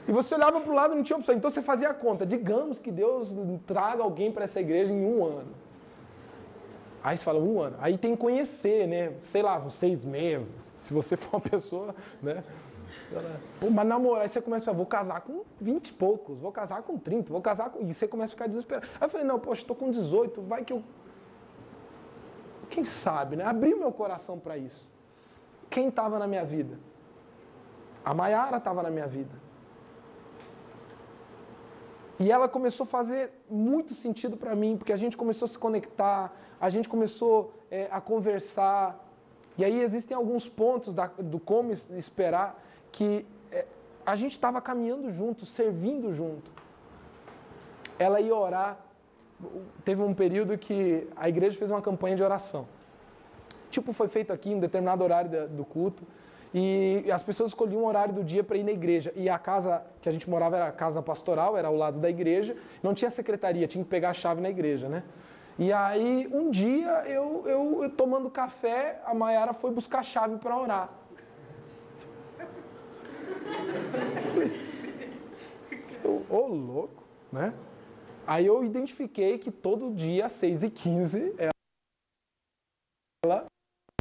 E você olhava para o lado e não tinha opção. Então você fazia a conta. Digamos que Deus traga alguém para essa igreja em 1 ano. Aí você fala, 1 ano. Aí tem que conhecer, né? Sei lá, uns 6 meses. Se você for uma pessoa, né? Pô, mas namorar, aí você começa a falar, vou casar com 20 e poucos, vou casar com 30, vou casar com... E você começa a ficar desesperado. Aí eu falei, não, poxa, estou com 18, vai que eu... Quem sabe, né? Abri o meu coração para isso. Quem estava na minha vida? A Mayara estava na minha vida. E ela começou a fazer muito sentido para mim, porque a gente começou a se conectar, a gente começou a conversar. E aí existem alguns pontos do como esperar que a gente estava caminhando junto, servindo junto. Ela ia orar. Teve um período que a igreja fez uma campanha de oração. Tipo, foi feito aqui em determinado horário do culto. E as pessoas escolhiam um horário do dia para ir na igreja. E a casa que a gente morava era a casa pastoral, era ao lado da igreja. Não tinha secretaria, tinha que pegar a chave na igreja, né? E aí, um dia, eu tomando café, a Mayara foi buscar a chave para orar. Ô, louco, né? Aí eu identifiquei que todo dia, às 6h15, ela...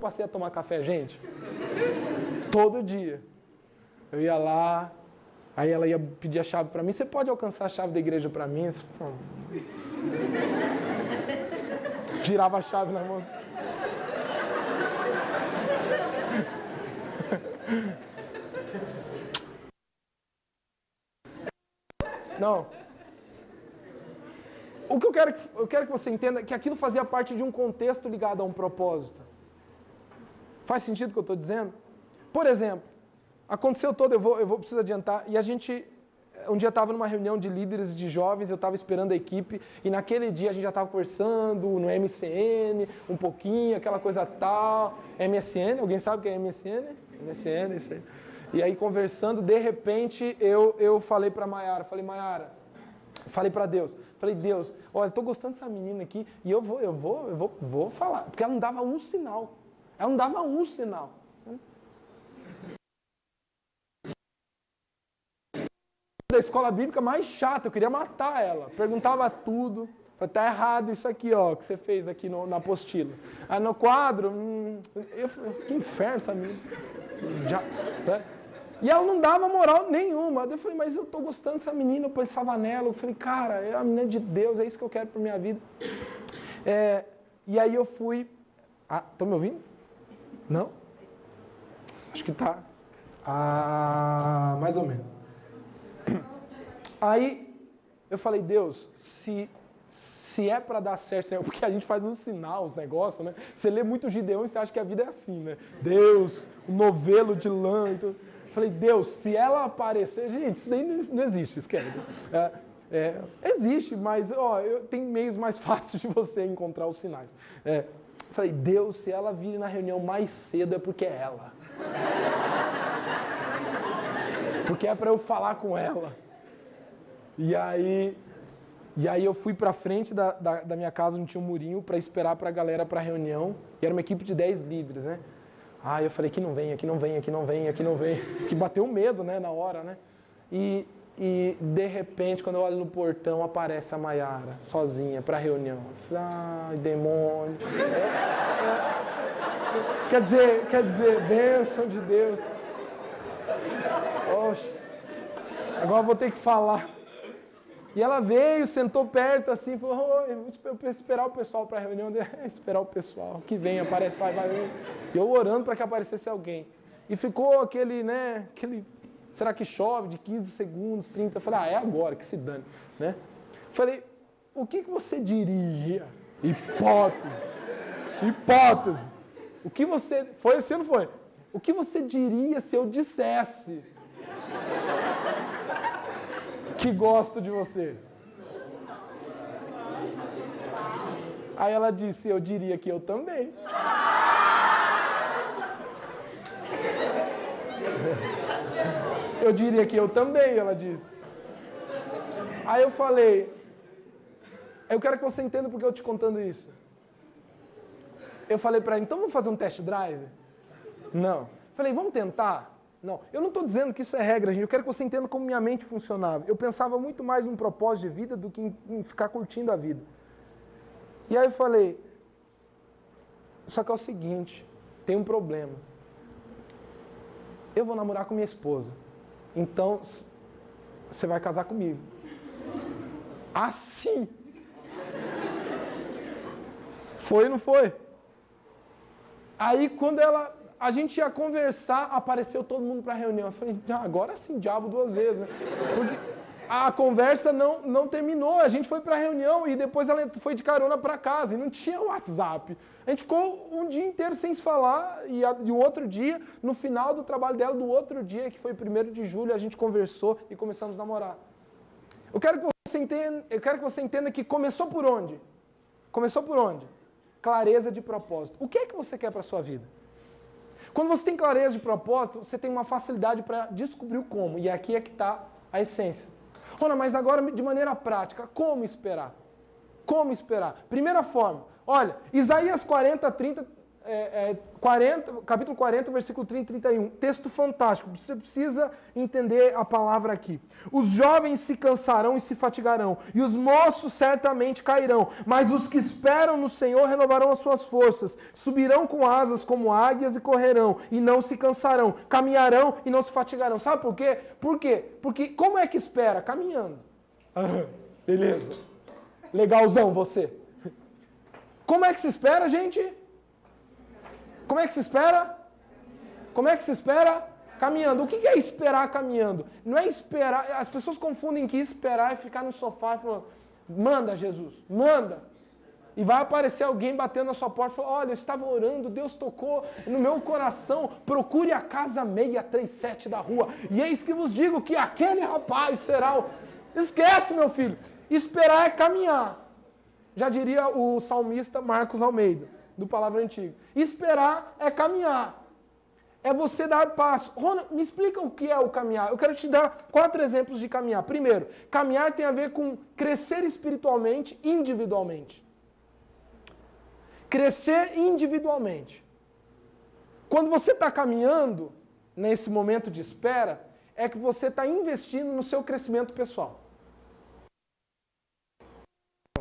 passei a tomar café, gente. Todo dia. Eu ia lá, aí ela ia pedir a chave para mim. Você pode alcançar a chave da igreja para mim? Girava a chave na mão. Não. O que eu quero que você entenda é que aquilo fazia parte de um contexto ligado a um propósito. Faz sentido o que eu estou dizendo? Por exemplo, aconteceu todo, eu vou precisar adiantar, e a gente, um dia estava numa reunião de líderes de jovens, eu estava esperando a equipe, e naquele dia a gente já estava conversando no MCN, um pouquinho, aquela coisa tal, MSN, alguém sabe o que é MSN? MSN, isso aí. E aí conversando, de repente, eu falei para Mayara, falei para Deus, Deus, olha, estou gostando dessa menina aqui, e eu vou falar, porque ela não dava um sinal. Ela não dava um sinal. Da escola bíblica mais chata, eu queria matar ela. Perguntava tudo. Falei, tá errado isso aqui, ó, que você fez aqui na apostila. Aí no quadro, eu falei, que inferno essa menina. Né? E ela não dava moral nenhuma. Eu falei, mas eu tô gostando dessa menina, eu pensava nela. Eu falei, cara, é a menina de Deus, é isso que eu quero pra minha vida. E aí eu fui... Estão me ouvindo? Não? Acho que tá. Mais ou menos. Aí eu falei, Deus, se é para dar certo, porque a gente faz um sinal, os negócios, né? Você lê muito Gideão e você acha que a vida é assim, né? Deus, o novelo de lã e tudo. Eu falei, Deus, se ela aparecer... Gente, isso daí não existe, esquece. Existe, mas tem meios mais fáceis de você encontrar os sinais. Eu falei, Deus, se ela vir na reunião mais cedo é porque é ela. Porque é para eu falar com ela. E aí eu fui para frente da minha casa, onde tinha um murinho, para esperar para a galera para a reunião. E era uma equipe de 10 líderes, né? Eu falei, que não venha, que não venha, que não venha, que não venha. Que bateu medo, né, na hora, né? E de repente, quando eu olho no portão, aparece a Maiara, sozinha, para a reunião. Eu falei, ai, demônio. Quer dizer, bênção de Deus. Oxe, agora eu vou ter que falar. E ela veio, sentou perto assim, falou, eu esperar o pessoal para a reunião, esperar o pessoal, que vem, aparece, vai. E eu orando para que aparecesse alguém. E ficou aquele, será que chove, de 15 segundos, 30, eu falei, é agora, que se dane, né? Falei, o que você diria? Hipótese. O que você, foi assim ou não foi? O que você diria se eu dissesse que gosto de você? Aí ela disse, eu diria que eu também. Eu diria que eu também, ela disse. Aí eu falei, eu quero que você entenda porque eu estou te contando isso. Eu falei para ela, então vamos fazer um test drive? Não. Falei, vamos tentar? Não. Eu não estou dizendo que isso é regra, gente. Eu quero que você entenda como minha mente funcionava. Eu pensava muito mais num propósito de vida do que em ficar curtindo a vida. E aí eu falei, só que é o seguinte, tem um problema. Eu vou namorar com minha esposa. Então, você vai casar comigo. Assim. Foi ou não foi? Aí, quando a gente ia conversar, apareceu todo mundo para a reunião. Eu falei, agora sim, diabo duas vezes, né? Porque a conversa não terminou. A gente foi para a reunião e depois ela foi de carona para casa e não tinha WhatsApp. A gente ficou um dia inteiro sem se falar e o outro dia, no final do trabalho dela, do outro dia, que foi 1º de julho, a gente conversou e começamos a namorar. Eu quero que você entenda que começou por onde? Começou por onde? Clareza de propósito. O que é que você quer para a sua vida? Quando você tem clareza de propósito, você tem uma facilidade para descobrir o como. E aqui é que está a essência. Rona, mas agora de maneira prática, como esperar? Como esperar? Primeira forma, olha, Isaías capítulo 40, versículo 30 e 31. Texto fantástico, você precisa entender a palavra aqui. Os jovens se cansarão e se fatigarão, e os moços certamente cairão, mas os que esperam no Senhor renovarão as suas forças, subirão com asas como águias e correrão, e não se cansarão, caminharão e não se fatigarão. Sabe por quê? Por quê? Porque como é que espera? Caminhando. Beleza. Legalzão você. Como é que se espera, gente? Como é que se espera? Como é que se espera? Caminhando. O que é esperar caminhando? Não é esperar. As pessoas confundem que esperar é ficar no sofá e falar, manda Jesus, manda. E vai aparecer alguém batendo na sua porta e falar, olha, eu estava orando, Deus tocou no meu coração, procure a casa 637 da rua. E eis que vos digo que aquele rapaz será o... Esquece, meu filho. Esperar é caminhar. Já diria o salmista Marcos Almeida, do Palavra Antiga. Esperar é caminhar. É você dar passo. Rona, me explica o que é o caminhar. Eu quero te dar 4 exemplos de caminhar. Primeiro, caminhar tem a ver com crescer espiritualmente, individualmente. Crescer individualmente. Quando você está caminhando, nesse momento de espera, é que você está investindo no seu crescimento pessoal.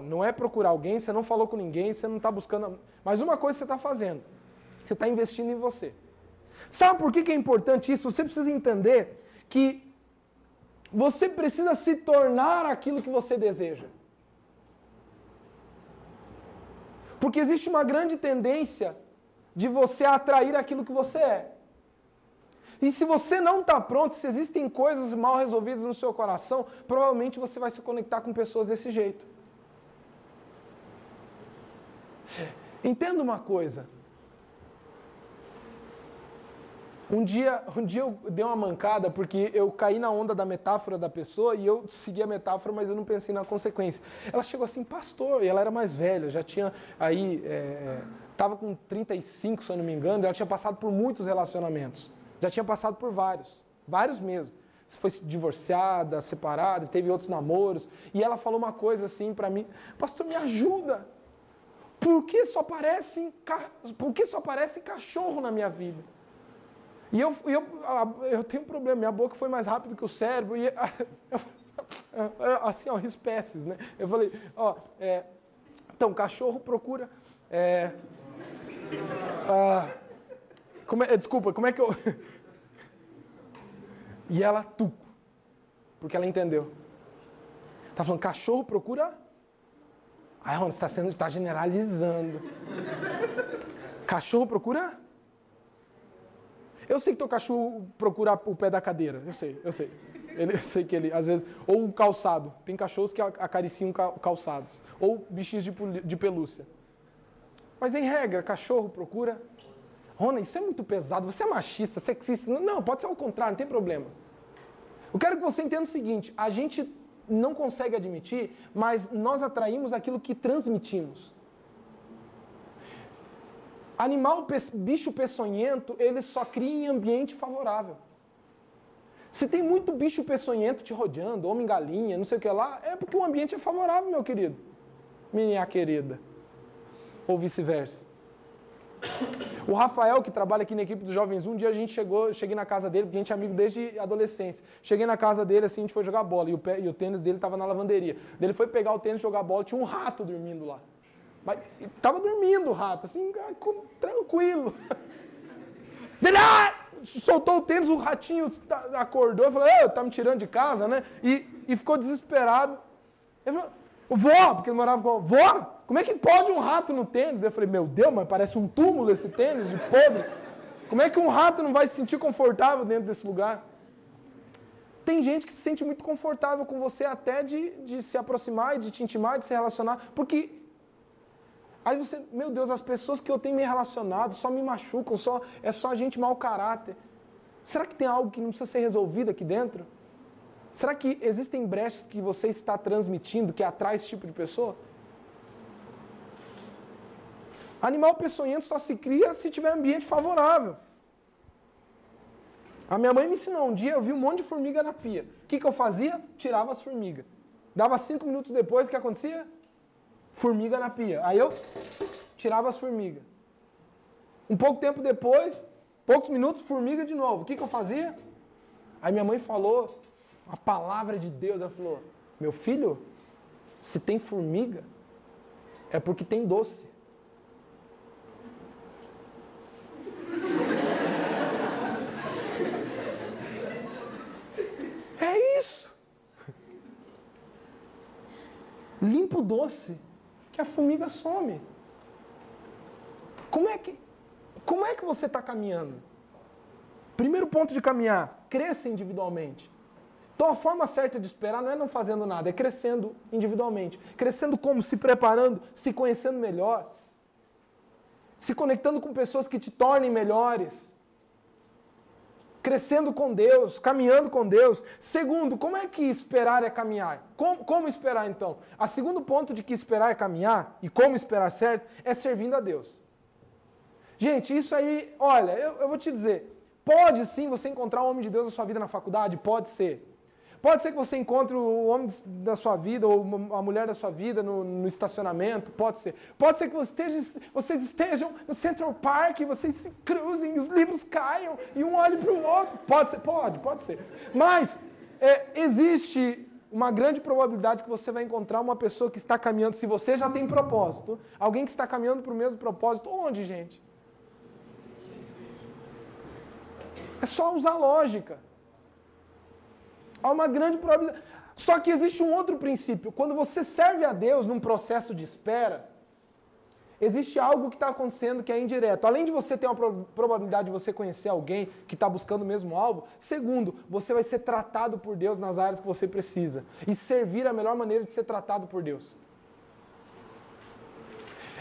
não é procurar alguém, você não falou com ninguém, você não está buscando... Mas uma coisa você está fazendo, você está investindo em você. Sabe por que é importante isso? Você precisa entender que você precisa se tornar aquilo que você deseja. Porque existe uma grande tendência de você atrair aquilo que você é. E se você não está pronto, se existem coisas mal resolvidas no seu coração, provavelmente você vai se conectar com pessoas desse jeito. Entenda uma coisa. Um dia eu dei uma mancada porque eu caí na onda da metáfora da pessoa e eu segui a metáfora, mas eu não pensei na consequência. Ela chegou assim, pastor, e ela era mais velha, já tinha aí, estava com 35, se eu não me engano, ela tinha passado por muitos relacionamentos. Já tinha passado por vários mesmo. Foi divorciada, separada, teve outros namoros. E ela falou uma coisa assim para mim, pastor, me ajuda. Por que só aparece cachorro na minha vida? E eu tenho um problema, minha boca foi mais rápido que o cérebro, e assim, ó, espécies, né? Eu falei, ó, então, cachorro procura... desculpa, como é que eu... E ela, tuco, porque ela entendeu. Tá falando, cachorro procura... Ai, Rony, você está generalizando. Cachorro procura... Eu sei que teu cachorro procura o pé da cadeira, eu sei. Eu sei que ele, às vezes... Ou o calçado. Tem cachorros que acariciam calçados. Ou bichinhos de pelúcia. Mas, em regra, cachorro procura... Rony, isso é muito pesado, você é machista, sexista. Não, pode ser ao contrário, não tem problema. Eu quero que você entenda o seguinte, a gente não consegue admitir, mas nós atraímos aquilo que transmitimos. Bicho peçonhento, ele só cria em ambiente favorável. Se tem muito bicho peçonhento te rodeando, homem-galinha, não sei o que lá, é porque o ambiente é favorável, meu querido. Minha querida. Ou vice-versa. O Rafael, que trabalha aqui na equipe dos Jovens, um dia a gente cheguei na casa dele, porque a gente é amigo desde a adolescência. Cheguei na casa dele, assim, a gente foi jogar bola, e o tênis dele estava na lavanderia. Ele foi pegar o tênis e jogar bola, tinha um rato dormindo lá. Mas estava dormindo o rato, assim, tranquilo. Ele soltou o tênis, o ratinho acordou e falou, tá me tirando de casa, né? E ficou desesperado. Ele falou, vó, porque ele morava com vó, como é que pode um rato no tênis? Eu falei, meu Deus, mas parece um túmulo esse tênis de podre. Como é que um rato não vai se sentir confortável dentro desse lugar? Tem gente que se sente muito confortável com você até de se aproximar, de te intimar, de se relacionar, porque aí você, meu Deus, as pessoas que eu tenho me relacionado só me machucam, é só gente mau caráter. Será que tem algo que não precisa ser resolvido aqui dentro? Será que existem brechas que você está transmitindo que atrai esse tipo de pessoa? Animal peçonhento só se cria se tiver ambiente favorável. A minha mãe me ensinou, um dia eu vi um monte de formiga na pia. O que eu fazia? Tirava as formigas. Dava 5 minutos depois, o que acontecia? Formiga na pia. Aí eu tirava as formigas. Um pouco tempo depois, poucos minutos, formiga de novo. O que eu fazia? Aí minha mãe falou a palavra de Deus. Ela falou, meu filho, se tem formiga, é porque tem doce. É isso. Limpa o doce, que a formiga some. Como é que você está caminhando? Primeiro ponto de caminhar, cresça individualmente. Então a forma certa de esperar não é não fazendo nada, é crescendo individualmente. Crescendo como? Se preparando, se conhecendo melhor. Se conectando com pessoas que te tornem melhores. Crescendo com Deus, caminhando com Deus. Segundo, como é que esperar é caminhar? Como esperar então? O segundo ponto de que esperar é caminhar, e como esperar certo, é servindo a Deus. Gente, isso aí, olha, eu vou te dizer, pode sim você encontrar o homem de Deus na sua vida na faculdade? Pode ser. Pode ser que você encontre o homem da sua vida ou a mulher da sua vida no estacionamento, pode ser. Pode ser que vocês estejam no Central Park, vocês se cruzem, os livros caiam e um olhe para o outro. Pode ser, pode ser. Mas existe uma grande probabilidade que você vai encontrar uma pessoa que está caminhando, se você já tem propósito, alguém que está caminhando para o mesmo propósito. Onde, gente? É só usar lógica. Há uma grande probabilidade. Só que existe um outro princípio. Quando você serve a Deus num processo de espera, existe algo que está acontecendo que é indireto. Além de você ter uma probabilidade de você conhecer alguém que está buscando o mesmo alvo, segundo, você vai ser tratado por Deus nas áreas que você precisa. E servir a melhor maneira de ser tratado por Deus.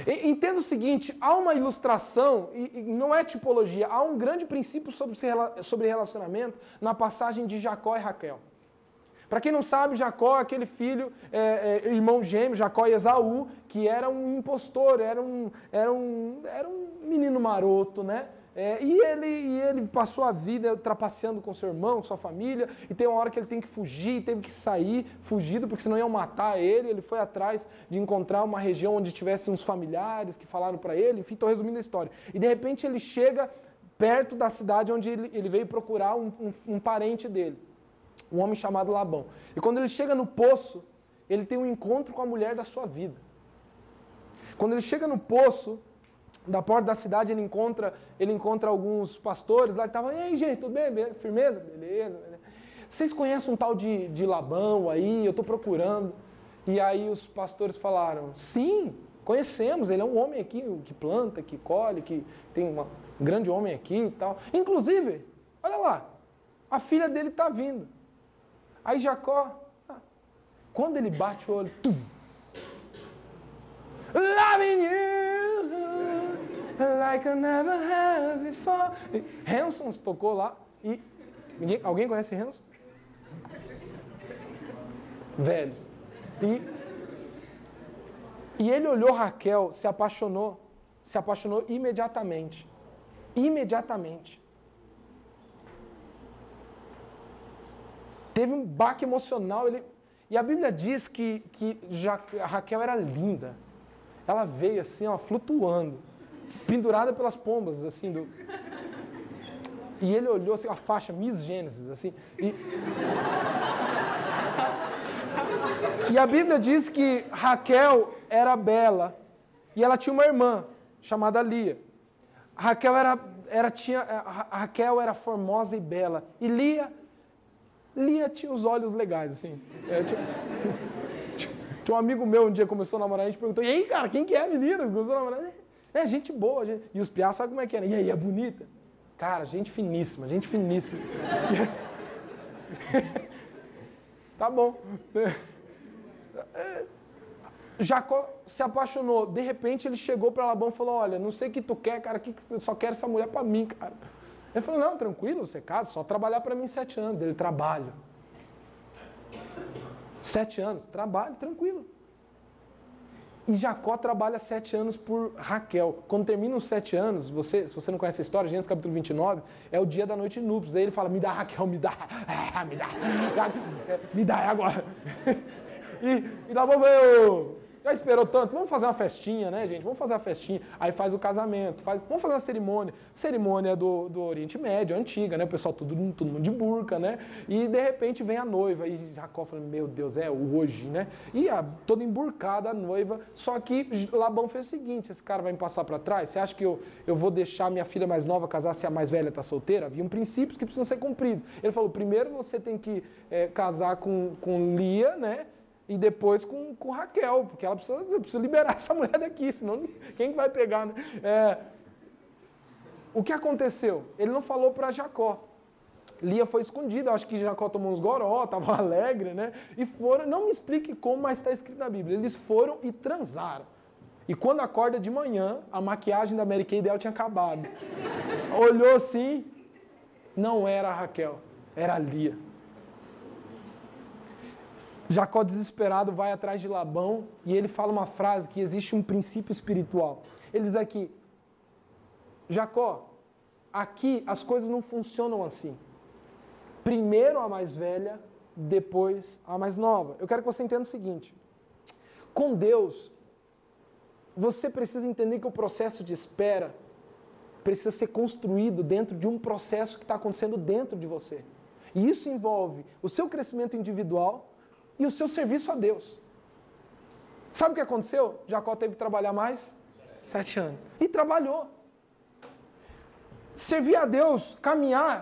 Entenda o seguinte, há uma ilustração, e não é tipologia, há um grande princípio sobre relacionamento na passagem de Jacó e Raquel. Para quem não sabe, Jacó é aquele filho, irmão gêmeo, Jacó e Esaú, que era um impostor, era um menino maroto, né? E ele passou a vida trapaceando com seu irmão, com sua família, e tem uma hora que ele tem que fugir, teve que sair fugido, porque senão iam matar ele. Ele foi atrás de encontrar uma região onde tivesse uns familiares que falaram para ele. Enfim, estou resumindo a história. E de repente ele chega perto da cidade onde ele veio procurar um parente dele, um homem chamado Labão. E quando ele chega no poço, ele tem um encontro com a mulher da sua vida. Quando ele chega no poço, da porta da cidade, ele encontra alguns pastores lá que estavam, e aí, gente, tudo bem? Firmeza? Beleza. Vocês conhecem um tal de Labão aí? Eu estou procurando. E aí os pastores falaram, sim, conhecemos, ele é um homem aqui que planta, que colhe, que tem um grande homem aqui e tal. Inclusive, olha lá, a filha dele está vindo. Aí Jacó, quando ele bate o olho, loving you like I never have before. Hanson tocou lá e alguém conhece Hanson? Velhos. E ele olhou Raquel, se apaixonou imediatamente. Imediatamente. Teve um baque emocional. E a Bíblia diz que a Raquel era linda. Ela veio assim, ó, flutuando, pendurada pelas pombas, assim, e ele olhou assim, a faixa Miss Gênesis, assim, e a Bíblia diz que Raquel era bela, e ela tinha uma irmã, chamada Lia. Raquel era formosa e bela, e Lia tinha os olhos legais, assim, Tinha um amigo meu um dia começou a namorar, a gente perguntou, e aí, cara, quem que é a menina que começou a namorar? Gente boa. E os piás sabem como é que é, né? E aí, é bonita? Cara, gente finíssima, gente finíssima. Tá bom. Jacó se apaixonou. De repente, ele chegou para Labão e falou, olha, não sei o que tu quer, cara, eu só quero essa mulher para mim, cara. Ele falou, não, tranquilo, você casa, só trabalhar para mim 7 anos. Ele trabalha. 7 anos, trabalho, tranquilo. E Jacó trabalha 7 anos por Raquel. Quando termina os 7 anos, se você não conhece a história, Gênesis capítulo 29, é o dia da noite de núpcias. Aí ele fala, me dá Raquel, me dá, me dá, é agora. E Labão veio, já esperou tanto, vamos fazer uma festinha, né, gente? Vamos fazer uma festinha. Aí faz o casamento, vamos fazer uma cerimônia. Cerimônia do Oriente Médio, antiga, né? O pessoal todo mundo de burca, né? E de repente vem a noiva. E Jacó fala, meu Deus, é hoje, né? E toda emburcada a noiva. Só que Labão fez o seguinte, esse cara vai me passar para trás? Você acha que eu vou deixar minha filha mais nova casar se a mais velha está solteira? Havia princípios que precisam ser cumpridos. Ele falou, primeiro você tem que casar com Lia, né? E depois com Raquel, porque ela precisa liberar essa mulher daqui, senão quem vai pegar, né? O que aconteceu? Ele não falou para Jacó. Lia foi escondida, acho que Jacó tomou uns goró, estava alegre, né? E foram, não me explique como, mas está escrito na Bíblia. Eles foram e transaram. E quando acorda de manhã, a maquiagem da Mary Kay dela tinha acabado. Olhou assim, não era a Raquel, era a Lia. Jacó, desesperado, vai atrás de Labão e ele fala uma frase que existe um princípio espiritual. Ele diz aqui, Jacó, aqui as coisas não funcionam assim. Primeiro a mais velha, depois a mais nova. Eu quero que você entenda o seguinte, com Deus, você precisa entender que o processo de espera precisa ser construído dentro de um processo que está acontecendo dentro de você. E isso envolve o seu crescimento individual, e o seu serviço a Deus. Sabe o que aconteceu? Jacó teve que trabalhar mais 7 anos. E trabalhou. Servir a Deus, caminhar,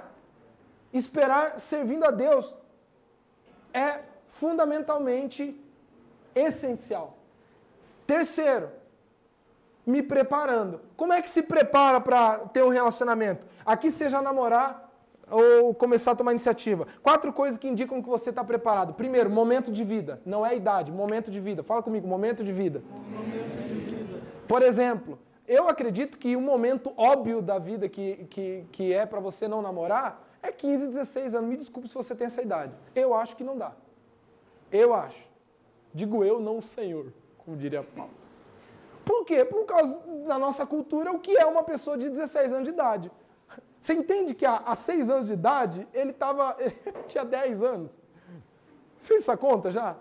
esperar servindo a Deus é fundamentalmente essencial. Terceiro, me preparando. Como é que se prepara para ter um relacionamento? Aqui seja namorar ou começar a tomar iniciativa. 4 coisas que indicam que você está preparado. Primeiro, momento de vida. Não é idade, momento de vida. Fala comigo, momento de vida. Momento de vida. Por exemplo, eu acredito que um momento óbvio da vida que é para você não namorar é 15, 16 anos. Me desculpe se você tem essa idade. Eu acho que não dá. Eu acho. Digo eu, não o Senhor, como diria Paulo. Por quê? Por causa da nossa cultura, o que é uma pessoa de 16 anos de idade? Você entende que há 6 anos de idade, ele tinha 10 anos? Fez essa conta já?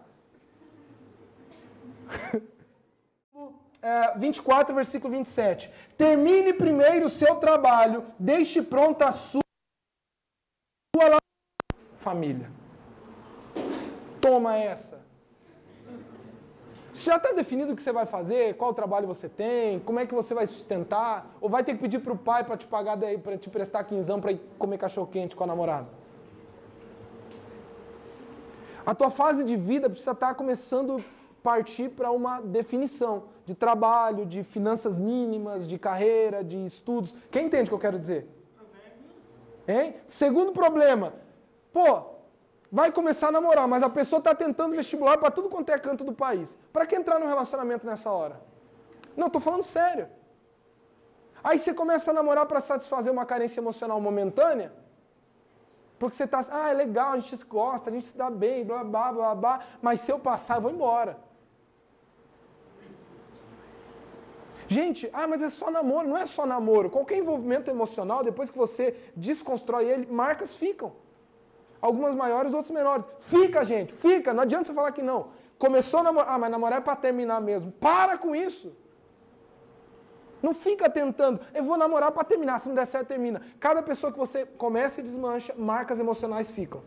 24, versículo 27. Termine primeiro o seu trabalho, deixe pronta a sua família. Toma essa. Já está definido o que você vai fazer, qual trabalho você tem, como é que você vai sustentar, ou vai ter que pedir para o pai para te pagar, para te prestar quinzão para ir comer cachorro-quente com a namorada? A tua fase de vida precisa estar começando a partir para uma definição de trabalho, de finanças mínimas, de carreira, de estudos. Quem entende o que eu quero dizer? Hein? Segundo problema, vai começar a namorar, mas a pessoa está tentando vestibular para tudo quanto é canto do país. Para que entrar num relacionamento nessa hora? Não, estou falando sério. Aí você começa a namorar para satisfazer uma carência emocional momentânea, porque você está, é legal, a gente se gosta, a gente se dá bem, blá, blá, blá, blá, mas se eu passar, eu vou embora. Gente, mas é só namoro, não é só namoro. Qualquer envolvimento emocional, depois que você desconstrói ele, marcas ficam. Algumas maiores, outras menores. Fica, gente, fica. Não adianta você falar que não. Começou a namorar, mas namorar é para terminar mesmo. Para com isso. Não fica tentando. Eu vou namorar para terminar. Se não der certo, termina. Cada pessoa que você começa e desmancha, marcas emocionais ficam.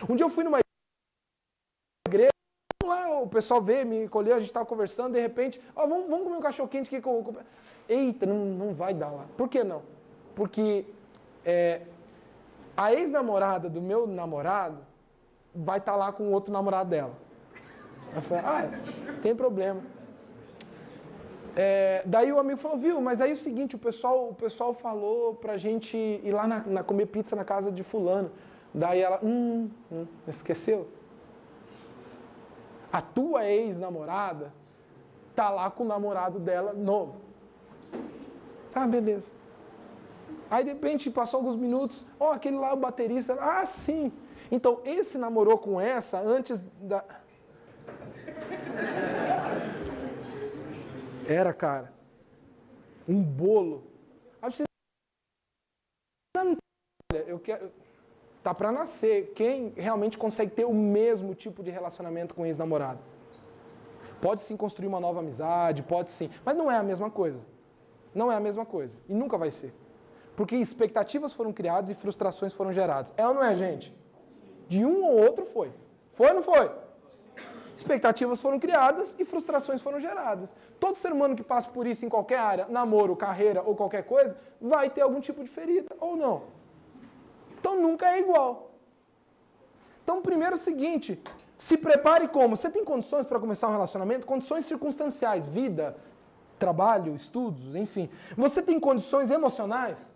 Um dia eu fui numa igreja, lá o pessoal veio, me colheu, a gente estava conversando, de repente, vamos comer um cachorro-quente aqui com... Eita, não vai dar lá. Por que não? Porque... a ex-namorada do meu namorado vai estar lá com o outro namorado dela. Eu falei, tem problema. Daí o amigo falou, viu, mas aí é o seguinte, o pessoal falou pra gente ir lá comer pizza na casa de fulano. Daí ela, esqueceu? A tua ex-namorada tá lá com o namorado dela novo. Beleza. Aí, de repente, passou alguns minutos, aquele lá, o baterista, sim. Então, esse namorou com essa antes da... Era, cara, um bolo. Olha, eu quero... Tá para nascer. Quem realmente consegue ter o mesmo tipo de relacionamento com o ex-namorado? Pode sim construir uma nova amizade, pode sim. Mas não é a mesma coisa. Não é a mesma coisa. E nunca vai ser. Porque expectativas foram criadas e frustrações foram geradas. É ou não é, gente? De um ou outro foi. Foi ou não foi? Expectativas foram criadas e frustrações foram geradas. Todo ser humano que passa por isso em qualquer área, namoro, carreira ou qualquer coisa, vai ter algum tipo de ferida, ou não. Então nunca é igual. Então primeiro é o seguinte, se prepare como? Você tem condições para começar um relacionamento? Condições circunstanciais, vida, trabalho, estudos, enfim. Você tem condições emocionais?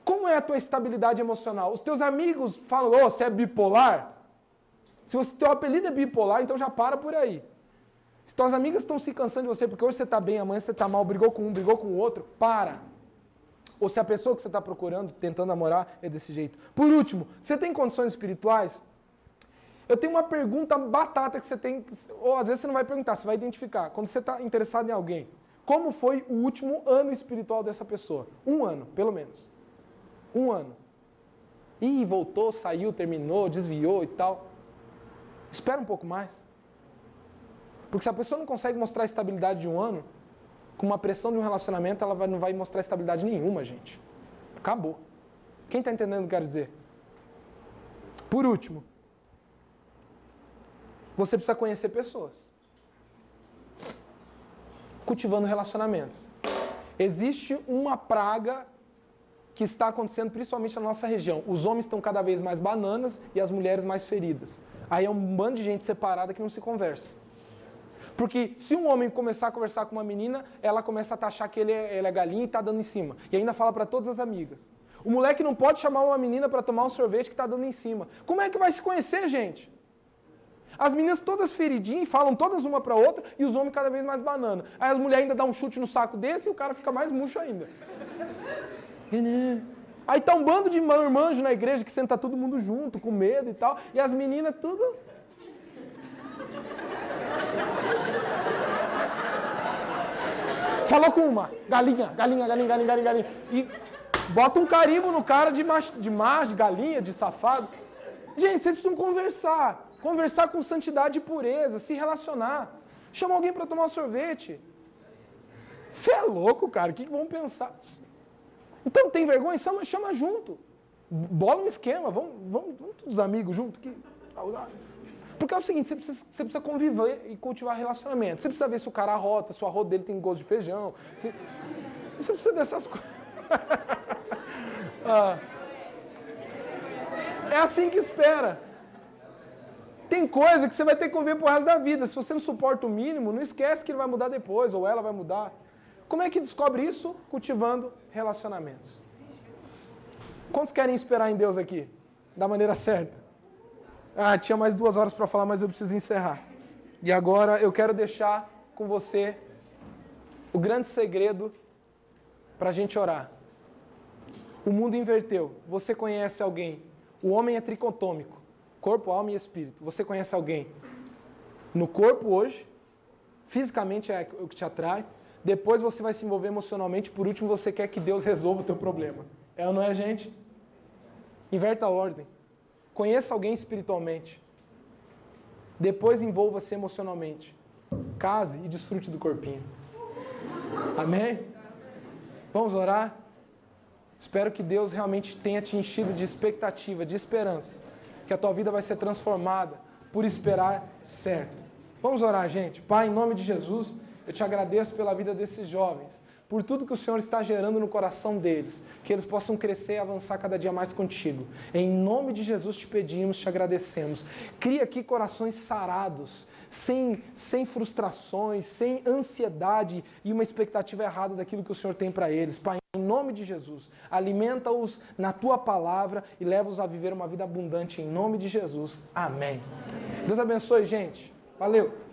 Como é a tua estabilidade emocional? Os teus amigos falam, você é bipolar? Se o teu apelido é bipolar, então já para por aí. Se tuas amigas estão se cansando de você porque hoje você está bem, amanhã você está mal, brigou com um, brigou com o outro, para. Ou se a pessoa que você está procurando, tentando namorar, é desse jeito. Por último, você tem condições espirituais? Eu tenho uma pergunta batata que você tem, ou às vezes você não vai perguntar, você vai identificar. Quando você está interessado em alguém, como foi o último ano espiritual dessa pessoa? 1 ano, pelo menos. 1 ano. Ih, voltou, saiu, terminou, desviou e tal. Espera um pouco mais. Porque se a pessoa não consegue mostrar a estabilidade de 1 ano, com uma pressão de um relacionamento, ela não vai mostrar estabilidade nenhuma, gente. Acabou. Quem está entendendo o que eu quero dizer? Por último, Você precisa conhecer pessoas. Cultivando relacionamentos. Existe uma praga que está acontecendo principalmente na nossa região. Os homens estão cada vez mais bananas e as mulheres mais feridas. Aí é um bando de gente separada que não se conversa. Porque se um homem começar a conversar com uma menina, ela começa a taxar que ele é galinha e está dando em cima. E ainda fala para todas as amigas. O moleque não pode chamar uma menina para tomar um sorvete que está dando em cima. Como é que vai se conhecer, gente? As meninas todas feridinhas, falam todas uma para outra, e os homens cada vez mais banana. Aí as mulheres ainda dão um chute no saco desse e o cara fica mais murcho ainda. Aí tá um bando de marmanjo na igreja que senta todo mundo junto, com medo e tal, e as meninas tudo... Falou com uma, galinha, galinha, galinha, galinha, galinha, galinha. E bota um carimbo no cara de macho, de galinha, de safado. Gente, vocês precisam conversar. Conversar com santidade e pureza, se relacionar. Chama alguém para tomar um sorvete. Você é louco, cara, o que vão pensar? Então, tem vergonha? Chama junto. Bola um esquema, vamos todos os amigos juntos. Porque é o seguinte, você precisa conviver e cultivar relacionamento. Você precisa ver se o cara arrota, se o arroto dele tem gosto de feijão. Você precisa dessas coisas. É assim que espera. Tem coisa que você vai ter que conviver pro resto da vida. Se você não suporta o mínimo, não esquece que ele vai mudar depois, ou ela vai mudar. Como é que descobre isso? Cultivando relacionamentos. Quantos querem esperar em Deus aqui? Da maneira certa? Tinha mais 2 horas para falar, mas eu preciso encerrar. E agora eu quero deixar com você o grande segredo para a gente orar. O mundo inverteu. Você conhece alguém? O homem é tricotômico. Corpo, alma e espírito. Você conhece alguém no corpo hoje? Fisicamente é o que te atrai. Depois você vai se envolver emocionalmente. Por último, você quer que Deus resolva o teu problema. É ou não é, gente? Inverta a ordem. Conheça alguém espiritualmente. Depois envolva-se emocionalmente. Case e desfrute do corpinho. Amém? Vamos orar? Espero que Deus realmente tenha te enchido de expectativa, de esperança. Que a tua vida vai ser transformada por esperar certo. Vamos orar, gente. Pai, em nome de Jesus, eu te agradeço pela vida desses jovens. Por tudo que o Senhor está gerando no coração deles, que eles possam crescer e avançar cada dia mais contigo. Em nome de Jesus te pedimos, te agradecemos. Cria aqui corações sarados, sem frustrações, sem ansiedade e uma expectativa errada daquilo que o Senhor tem para eles. Pai, em nome de Jesus, alimenta-os na tua palavra e leva-os a viver uma vida abundante em nome de Jesus. Amém. Deus abençoe, gente. Valeu.